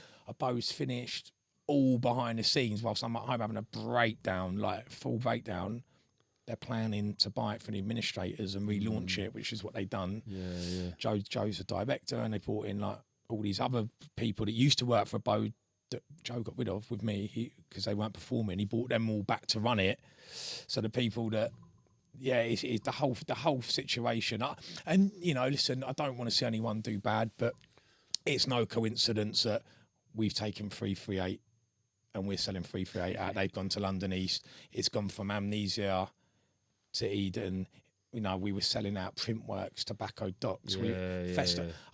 Bo's finished, all behind the scenes, whilst I'm at home having a breakdown, like full breakdown. They're planning to buy it from the administrators and relaunch it, which is what they've done. Joe's a director, and they brought in like all these other people that used to work for Bo that Joe got rid of with me because they weren't performing. He brought them all back to run it. So the people that, it's the whole situation. And listen, I don't want to see anyone do bad, but it's no coincidence that we've taken 338 and we're selling 338 out. They've gone to London East. It's gone from Amnesia to Eden. We were selling out Printworks, Tobacco Docs.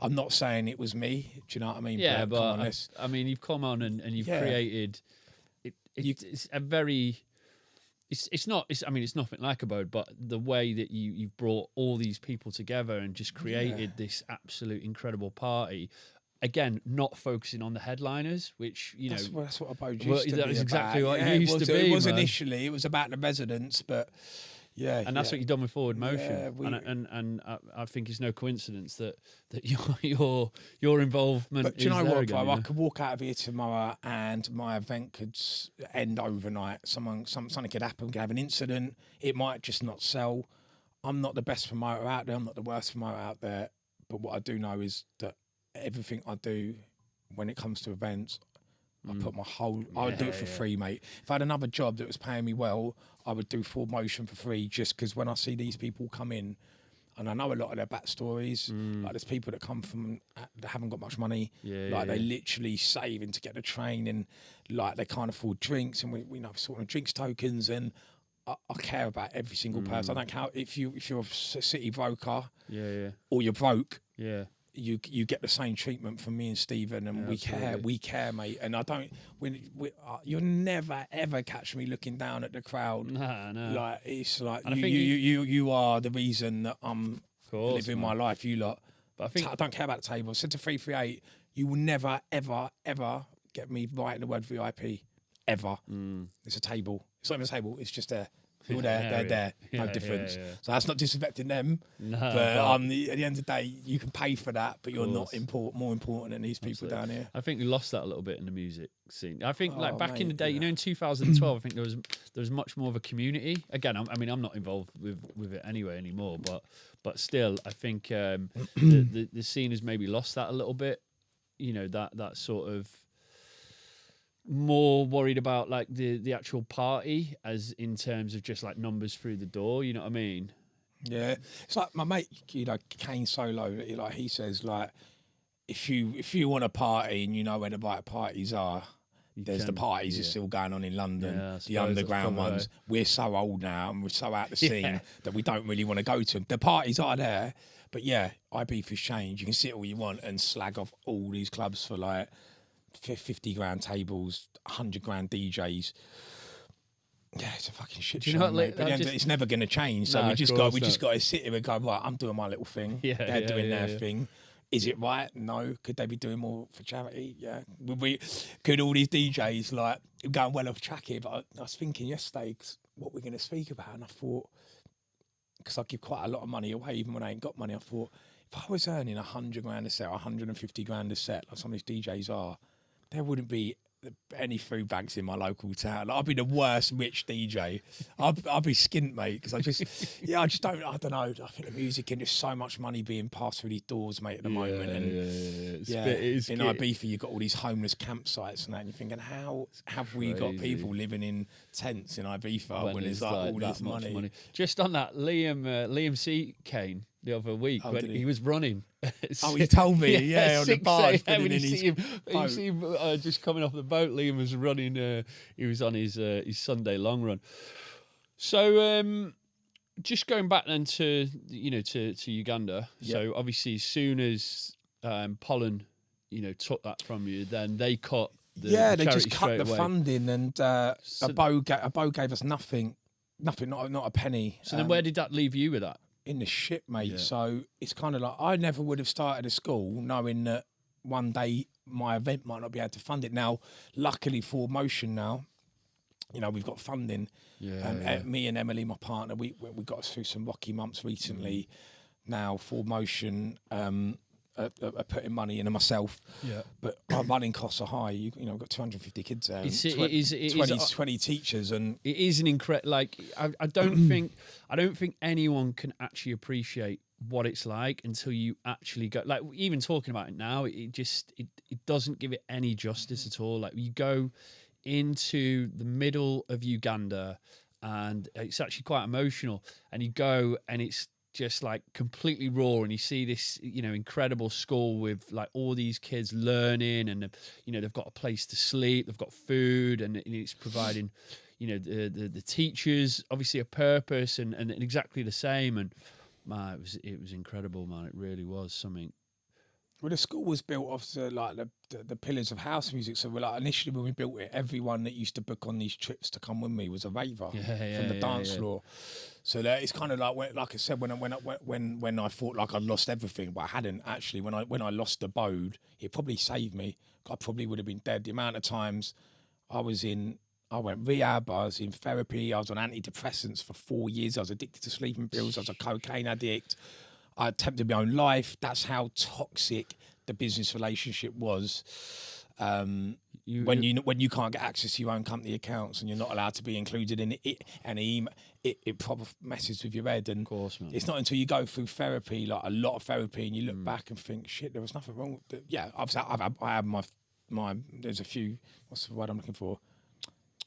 I'm not saying it was me. Do you know what I mean? Yeah, but I mean, you've come on and you've created. It's a very. It's not. It's nothing like Abode, but the way that you've brought all these people together and just created this absolute incredible party. Again, not focusing on the headliners, which that's what Abode used to be. That was exactly about. what it used to be. It was initially. It was about the residents, but. Yeah, and that's what you've done with Forward Motion, and I think it's no coincidence that your involvement. But do you know what, bro? I could walk out of here tomorrow, and my event could end overnight. Something could happen. Could have an incident. It might just not sell. I'm not the best promoter out there. I'm not the worst promoter out there. But what I do know is that everything I do, when it comes to events, I put my whole. I would do it for free, mate. If I had another job that was paying me well, I would do Forward Motion for free. Just because when I see these people come in, and I know a lot of their backstories, like there's people that come from that haven't got much money, they literally saving to get the train, and like they can't afford drinks, and we know sort of drinks tokens, and I care about every single person. I don't care if you're a city broker, or you're broke, You get the same treatment from me and Stephen, and we care, mate. And I don't. You'll never ever catch me looking down at the crowd. No. Like it's like you are the reason that I'm living my life. You lot. But I don't care about the table. I said to 338, you will never ever ever get me right in the word VIP ever. It's a table. It's not even a table. It's just a. You're there, they're there, no difference. So that's not disrespecting them. No, but at the end of the day, you can pay for that, but you're not more important than these people down here. I think we lost that a little bit in the music scene. I think back in the day, in 2012, I think there was much more of a community. Again, I'm not involved with it anyway anymore, but still, I think the scene has maybe lost that a little bit. That sort of. More worried about like the actual party as in terms of just like numbers through the door, you know what I mean? Yeah, it's like my mate, Kane Solo. He says like, if you want a party and you know where the right parties are, There's the parties are still going on in London, Yeah, I the suppose underground that's ones. We're so old now and we're so out the scene that we don't really want to go to them. The parties are there, but yeah, Ibiza's changed. You can sit all you want and slag off all these clubs for like 50 grand tables, 100 grand DJs. Yeah, it's a fucking shit show, mate. But it's never going to change. So we just got to sit here and go, right, I'm doing my little thing. They're doing their thing. Is it right? No. Could they be doing more for charity? Yeah. Could all these DJs like going well off track here? But I was thinking yesterday what we're going to speak about, and I thought, because I give quite a lot of money away even when I ain't got money, I thought if I was earning 100 grand a set, 150 grand a set, like some of these DJs are, there wouldn't be any food banks in my local town. I'd be the worst rich DJ. I'd be skint, mate, because I don't know. I think the music industry, so much money being passed through these doors, mate, at the moment. And in Ibiza, you've got all these homeless campsites and that, and you're thinking, how have we got people living in tents in Ibiza when there's like all this money? Just on that, Liam C. Kane the other week when he was running. He told me, on the bar. You see him just coming off the boat. Liam was running. He was on his Sunday long run. So just going back then to Uganda. Yep. So obviously, as soon as Pollen, took that from you, then they cut. They just cut the funding, and Abo gave us nothing, not a penny. So then, where did that leave you with that? In the shit, mate. Yeah. So it's kind of like I never would have started a school knowing that one day my event might not be able to fund it. Now, luckily for Motion now, we've got funding. Me and Emily, my partner, we got us through some rocky months recently. Now, for Motion, putting money into myself. Yeah. But our running costs are high. We've got 250 kids there. 20 teachers, and it is an incredible. Like I don't think anyone can actually appreciate what it's like until you actually go. Like even talking about it now, it doesn't give it any justice at all. Like you go into the middle of Uganda, and it's actually quite emotional. And you go, and it's just like completely raw, and you see this incredible school with like all these kids learning, and they've got a place to sleep, they've got food, and it's providing the teachers obviously a purpose and exactly the same. And man, it was incredible, man. It really was something. Well, the school was built off the pillars of house music. So initially when we built it, everyone that used to book on these trips to come with me was a raver from the dance floor. So that it's kind of like I said, when I thought like I'd lost everything, but I hadn't actually. When I lost the abode, it probably saved me. I probably would have been dead. The amount of times I went rehab, I was in therapy, I was on antidepressants for 4 years, I was addicted to sleeping pills, I was a cocaine addict. I attempted my own life. That's how toxic the business relationship was. When you can't get access to your own company accounts and you're not allowed to be included in it, and it probably messes with your head. And of course, man. It's not until you go through therapy, like a lot of therapy, and you look back and think, shit, there was nothing wrong with it. Yeah, I have my there's a few. What's the word I'm looking for?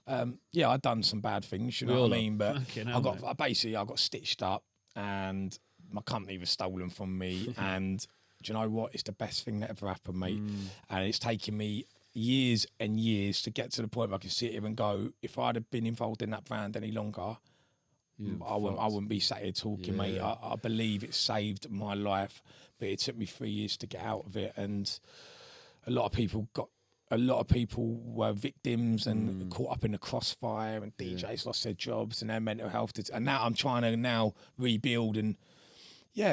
I've done some bad things, you know what I mean? But I got stitched up, and my company was stolen from me. And do you know what? It's the best thing that ever happened, mate. And it's taken me years and years to get to the point where I can sit here and go, if I'd have been involved in that brand any longer, I wouldn't be sat here talking, mate. I believe it saved my life, but it took me 3 years to get out of it. And a lot of people were victims and caught up in the crossfire, and DJs lost their jobs and their mental health. And now I'm trying to rebuild and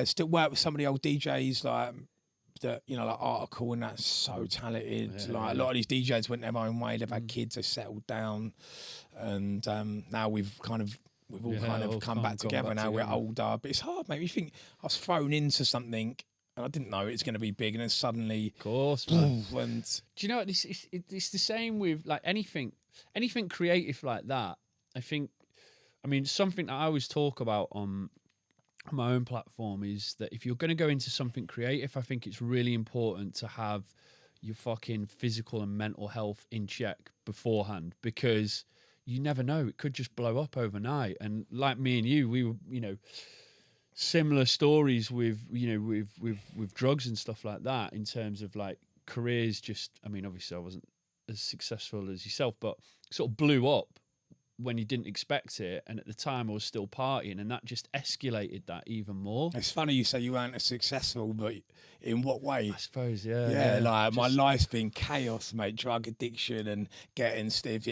still work with some of the old DJs like that, like Article, and that's so talented. A lot of these DJs went their own way. They've had kids, they settled down, and now we've all come back together. Now we're older, but it's hard, mate. You think I was thrown into something and I didn't know it's going to be big, and then suddenly, of course, man. And do you know what? It's the same with like anything creative like that. Something that I always talk about on my own platform is that if you're going to go into something creative, I think it's really important to have your fucking physical and mental health in check beforehand, because you never know, it could just blow up overnight. And like me and you, we were, similar stories with drugs and stuff like that in terms of like careers. Just, obviously I wasn't as successful as yourself, but sort of blew up when you didn't expect it, and at the time I was still partying, and that just escalated that even more. It's funny you say you weren't as successful, but in what way? I suppose, yeah. Yeah, like my life's been chaos, mate. Drug addiction and getting stiff.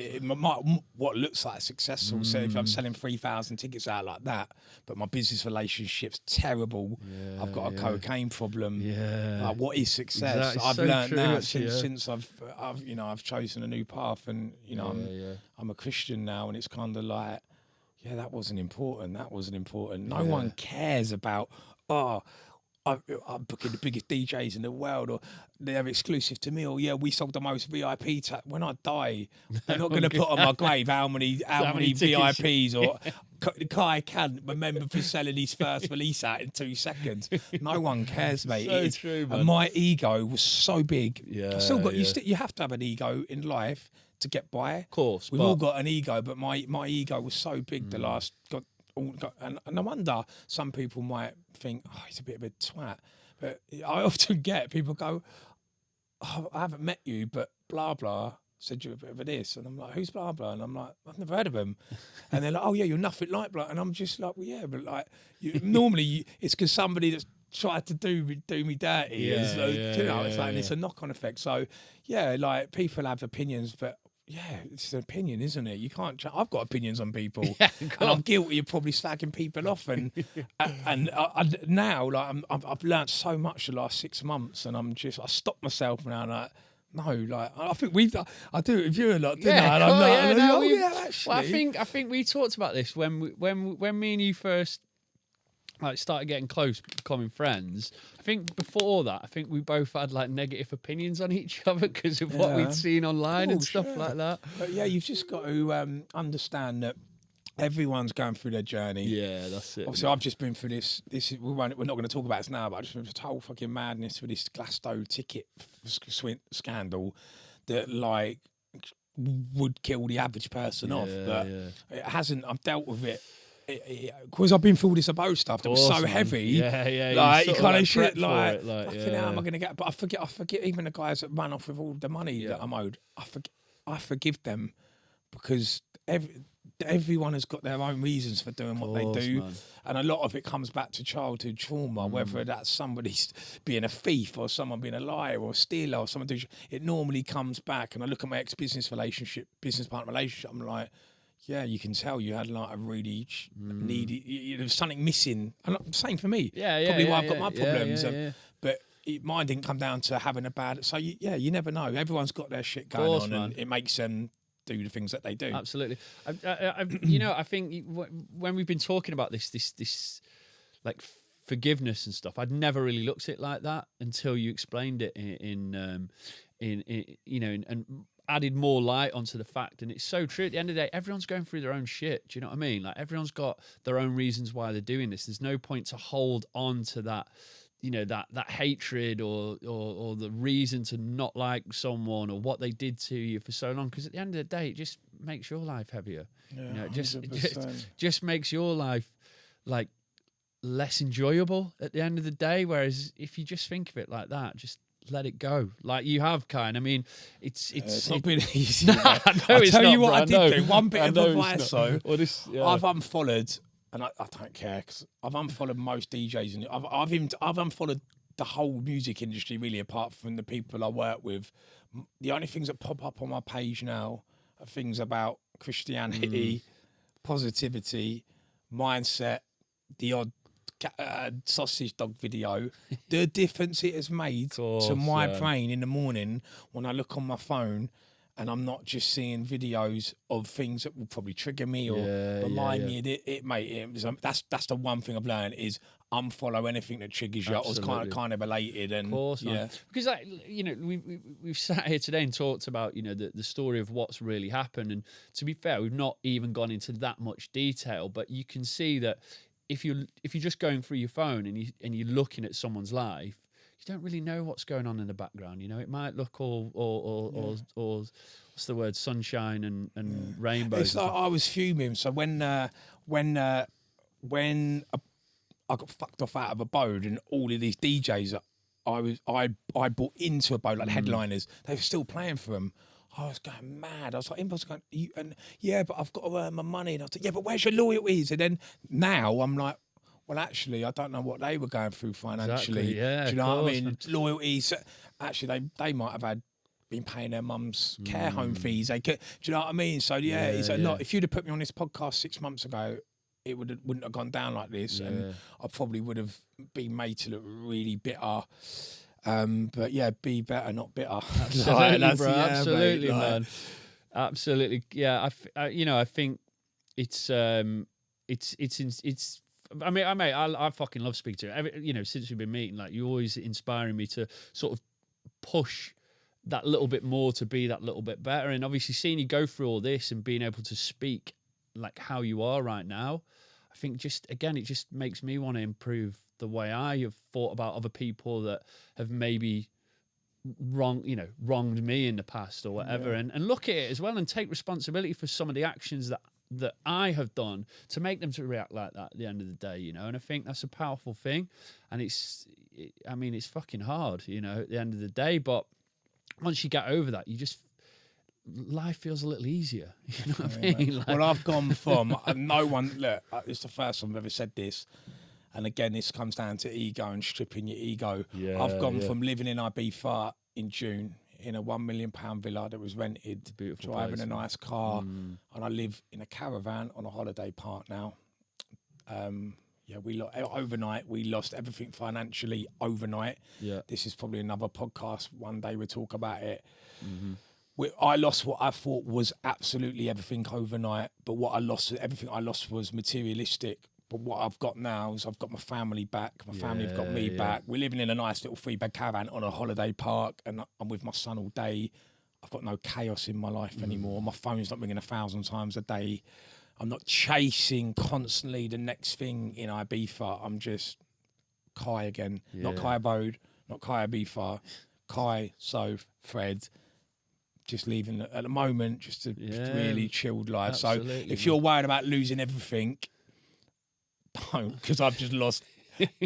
What looks like successful. So if I'm selling 3,000 tickets out like that, but my business relationship's terrible. Yeah, I've got a cocaine problem. Yeah. Like, what is success? Exactly. I've So learned true, now actually, since I've chosen a new path, and I'm a Christian now, and it's kind of like, yeah, that wasn't important. No one cares about, I'm booking the biggest DJs in the world, or they're exclusive to me, or we sold the most VIP. When I die, they're not going to put on my grave how many VIPs or Cant remember for selling his first release out in 2 seconds. No one cares, mate. So true, man. And my ego was so big. Yeah, I've still got you have to have an ego in life to get by. Of course, we've all got an ego, but my ego was so big and no wonder some people might think, oh, he's a bit of a twat. But I often get people go, oh, I haven't met you, but blah blah said you're a bit of a this, and I'm like, who's blah blah? And I'm like, I've never heard of him. And they're like, oh yeah, you're nothing like blah. And I'm just like, well yeah, but like normally it's because somebody that's tried to do me dirty. It's like it's a knock-on effect. So yeah, like people have opinions, but yeah, it's an opinion, isn't it? You can't. I've got opinions on people, and I'm guilty of probably slagging people off. And I now, like, I've learned so much the last 6 months, and I stopped myself now. Like, no, like I think I do it with you a lot, didn't I? And I'm like, actually. Well, I think we talked about this when me and you first started getting close, becoming friends. I think before that, I think we both had like negative opinions on each other because of what we'd seen online and stuff like that. But yeah, you've just got to understand that everyone's going through their journey. Yeah, that's it. Obviously, I've just been through this. We're not going to talk about this now, but I've just been through this whole fucking madness with this Glasto ticket scandal that like would kill the average person off. But it hasn't. I've dealt with it. Because I've been through all this abode stuff that was so heavy. Yeah. Like, you kind of shit, like fucking hell, am I going to get... But I forget even the guys that ran off with all the money that I'm owed. I forgive them because everyone has got their own reasons for doing what they do. Man. And a lot of it comes back to childhood trauma, whether that's somebody being a thief or someone being a liar or a stealer or someone doing... It normally comes back. And I look at my ex-business partner relationship, I'm like... Yeah, you can tell you had like a really needy. There was something missing. And same for me. Probably why I've got my problems. But mine didn't come down to having a bad. So you never know. Everyone's got their shit going on, and it makes them do the things that they do. Absolutely. I think when we've been talking about this like forgiveness and stuff, I'd never really looked at it like that until you explained it in and added more light onto the fact. And it's so true. At the end of the day, everyone's going through their own shit. Do you know what I mean? Like, everyone's got their own reasons why they're doing this. There's no point to hold on to that, that hatred or the reason to not like someone or what they did to you for so long. Because at the end of the day, it just makes your life heavier. Yeah, it just makes your life like less enjoyable at the end of the day. Whereas if you just think of it like that, just let it go, like you have, kind. I mean, it's not been easy. No, I I'll tell you what I did do. One bit of advice, though. Well, I've unfollowed, and I don't care because I've unfollowed most DJs, and I've unfollowed the whole music industry really, apart from the people I work with. The only things that pop up on my page now are things about Christianity, positivity, mindset, the odd sausage dog video. The difference it has made to my brain in the morning when I look on my phone and I'm not just seeing videos of things that will probably trigger me or remind me of it. That's the one thing I've learned is unfollow anything that triggers you or is kind of related. And of course, because we've sat here today and talked about the story of what's really happened, and to be fair, we've not even gone into that much detail, but you can see that if you're just going through your phone and you're looking at someone's life, you don't really know what's going on in the background. It might look all what's the word, sunshine and rainbows. It's like I was fuming. So when I got fucked off out of Abode and all of these DJs that I bought into Abode, like headliners, they were still playing for them. I was going mad. I was like, inbox going, yeah, but I've got to earn my money. And I was like, yeah, but where's your loyalties? And then now I'm like, well, actually, I don't know what they were going through financially. Exactly, yeah, Do you know what I mean? man. Loyalties. Actually, they might have been paying their mum's care home fees. Do you know what I mean? So yeah, it's a lot. If you'd have put me on this podcast 6 months ago, it wouldn't have gone down like this, and I probably would have been made to look really bitter. But yeah, be better, not bitter. Absolutely, bro. Absolutely, mate, man. Absolutely. Yeah. I think it's. I mean, I fucking love speaking to you. Since we've been meeting, like, you're always inspiring me to sort of push that little bit more to be that little bit better. And obviously, seeing you go through all this and being able to speak like how you are right now, I think it just makes me want to improve the way I have thought about other people that have maybe wronged me in the past or whatever, and look at it as well and take responsibility for some of the actions that I have done to make them to react like that at the end of the day, and I think that's a powerful thing. And it's fucking hard, at the end of the day, but once you get over that, life feels a little easier. You know what I mean? Well, I've gone from it's the first time I've ever said this. And again, this comes down to ego and stripping your ego. Yeah, I've gone from living in Ibiza in June in a £1 million villa that was rented, driving place, a nice car, and I live in a caravan on a holiday park now. Overnight, we lost everything financially overnight. Yeah. This is probably another podcast. One day we'll talk about it. Mm-hmm. I lost what I thought was absolutely everything overnight, but everything I lost was materialistic. But what I've got now is I've got my family back. My family have got me back. We're living in a nice little 3-bed caravan on a holiday park, and I'm with my son all day. I've got no chaos in my life anymore. My phone's not ringing 1,000 times a day. I'm not chasing constantly the next thing in Ibiza. I'm just Kai again. Not Kai Bode, not Kai Ibiza. Kai, Soph, Fred. Just leaving at the moment, just a really chilled life. Absolutely, so if you're worried about losing everything, don't, because I've just lost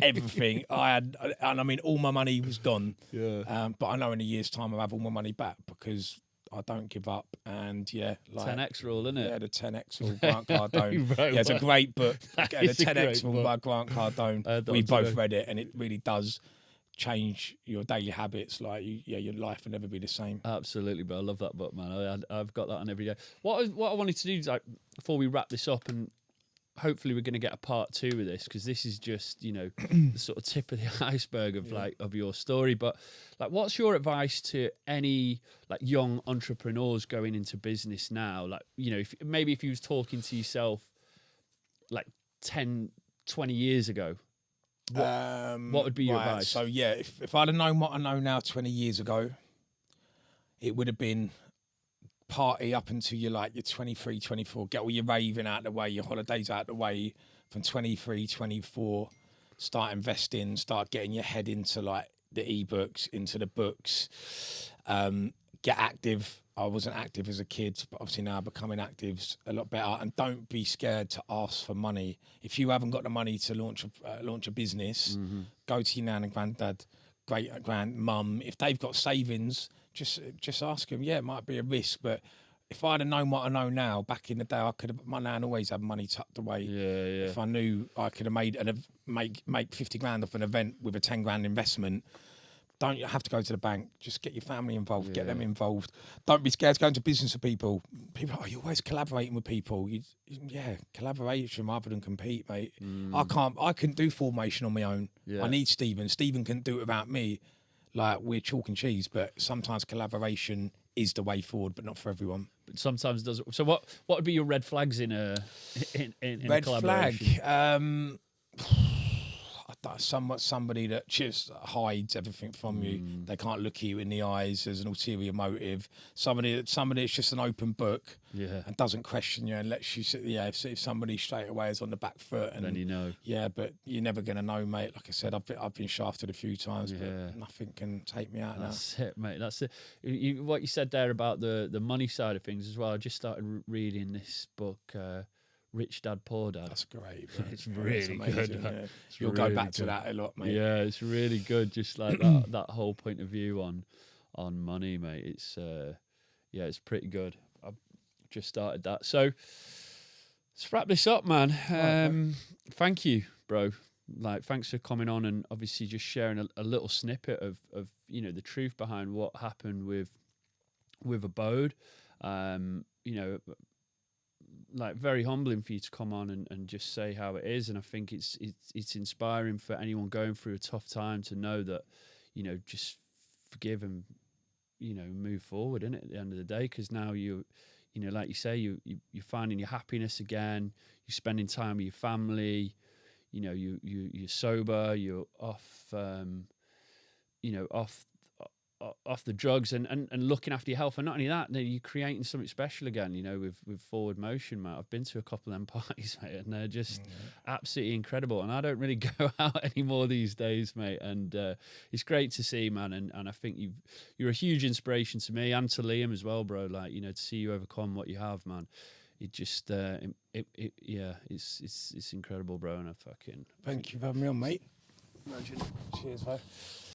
everything. All my money was gone. Yeah. But I know in a year's time I'll have all my money back because I don't give up. And 10x rule, isn't it? Yeah, the 10x rule, Grant Cardone. It's a great book. The 10x rule by Grant Cardone. We both read it, and it really does change your daily habits. Like, your life will never be the same. Absolutely, bro. I love that book, man. I've got that on every day. What I wanted to do is, before we wrap this up, and hopefully we're going to get a part 2 of this, because this is just the sort of tip of the iceberg of your story. But what's your advice to any young entrepreneurs going into business now? If you was talking to yourself 10, 20 years ago, what would be your advice? So if I'd have known what I know now 20 years ago, it would have been party up until you're 23, 24, get all your raving out of the way, your holidays out of the way. From 23, 24, start investing, start getting your head into the ebooks, into the books, get active. I wasn't active as a kid, but obviously now becoming active's a lot better. And don't be scared to ask for money. If you haven't got the money to launch a business, go to your nan and granddad, great grandmum. If they've got savings, just ask them. Yeah, it might be a risk, but if I'd have known what I know now, back in the day, my nan always had money tucked away. Yeah. If I knew I could have make 50 grand off an event with a 10 grand investment, don't have to go to the bank. Just get your family involved, get them involved. Don't be scared to go into business with people. People are, you're always collaborating with people. Collaboration rather than compete, mate. I couldn't do formation on my own. I need Stephen. Stephen couldn't do it without me. We're chalk and cheese, but sometimes collaboration is the way forward, but not for everyone. But sometimes does. So what would be your red flags in a red collaboration? Flag? Somebody that just hides everything from you. They can't look you in the eyes. There's an ulterior motive. Somebody that's just an open book and doesn't question you and lets you sit. If somebody straight away is on the back foot, and then you know. Yeah, but you're never gonna know, mate. Like I said, I've been shafted a few times, but nothing can take me out. That's it, mate. That's it. What you said there about the money side of things as well. I just started reading this book. Rich Dad, Poor Dad. That's great. It's really good. Yeah. You'll really go back to that a lot, mate. Yeah, it's really good. Just that whole point of view on money, mate. It's yeah, it's pretty good. I've just started that. So let's wrap this up, man. Thank you, bro. Like, thanks for coming on and obviously just sharing a little snippet of you know, the truth behind what happened with Abode. You know, like, very humbling for you to come on and just say how it is. And I think it's inspiring for anyone going through a tough time to know that, you know, just forgive and, you know, move forward, innit, at the end of the day. Because now you know, like you say, you're finding your happiness again. You're spending time with your family. You know, you're sober. You're off. You know, off the drugs and looking after your health. And not only that, you're creating something special again, you know, with Forward Motion, mate. I've been to a couple of them parties, mate, and they're just absolutely incredible. And I don't really go out anymore these days, mate. And it's great to see, man. And I think you're a huge inspiration to me and to Liam as well, bro. Like, you know, to see you overcome what you have, man. It just, it's incredible, bro. And I fucking Thank you for having me on, mate. Cheers, mate.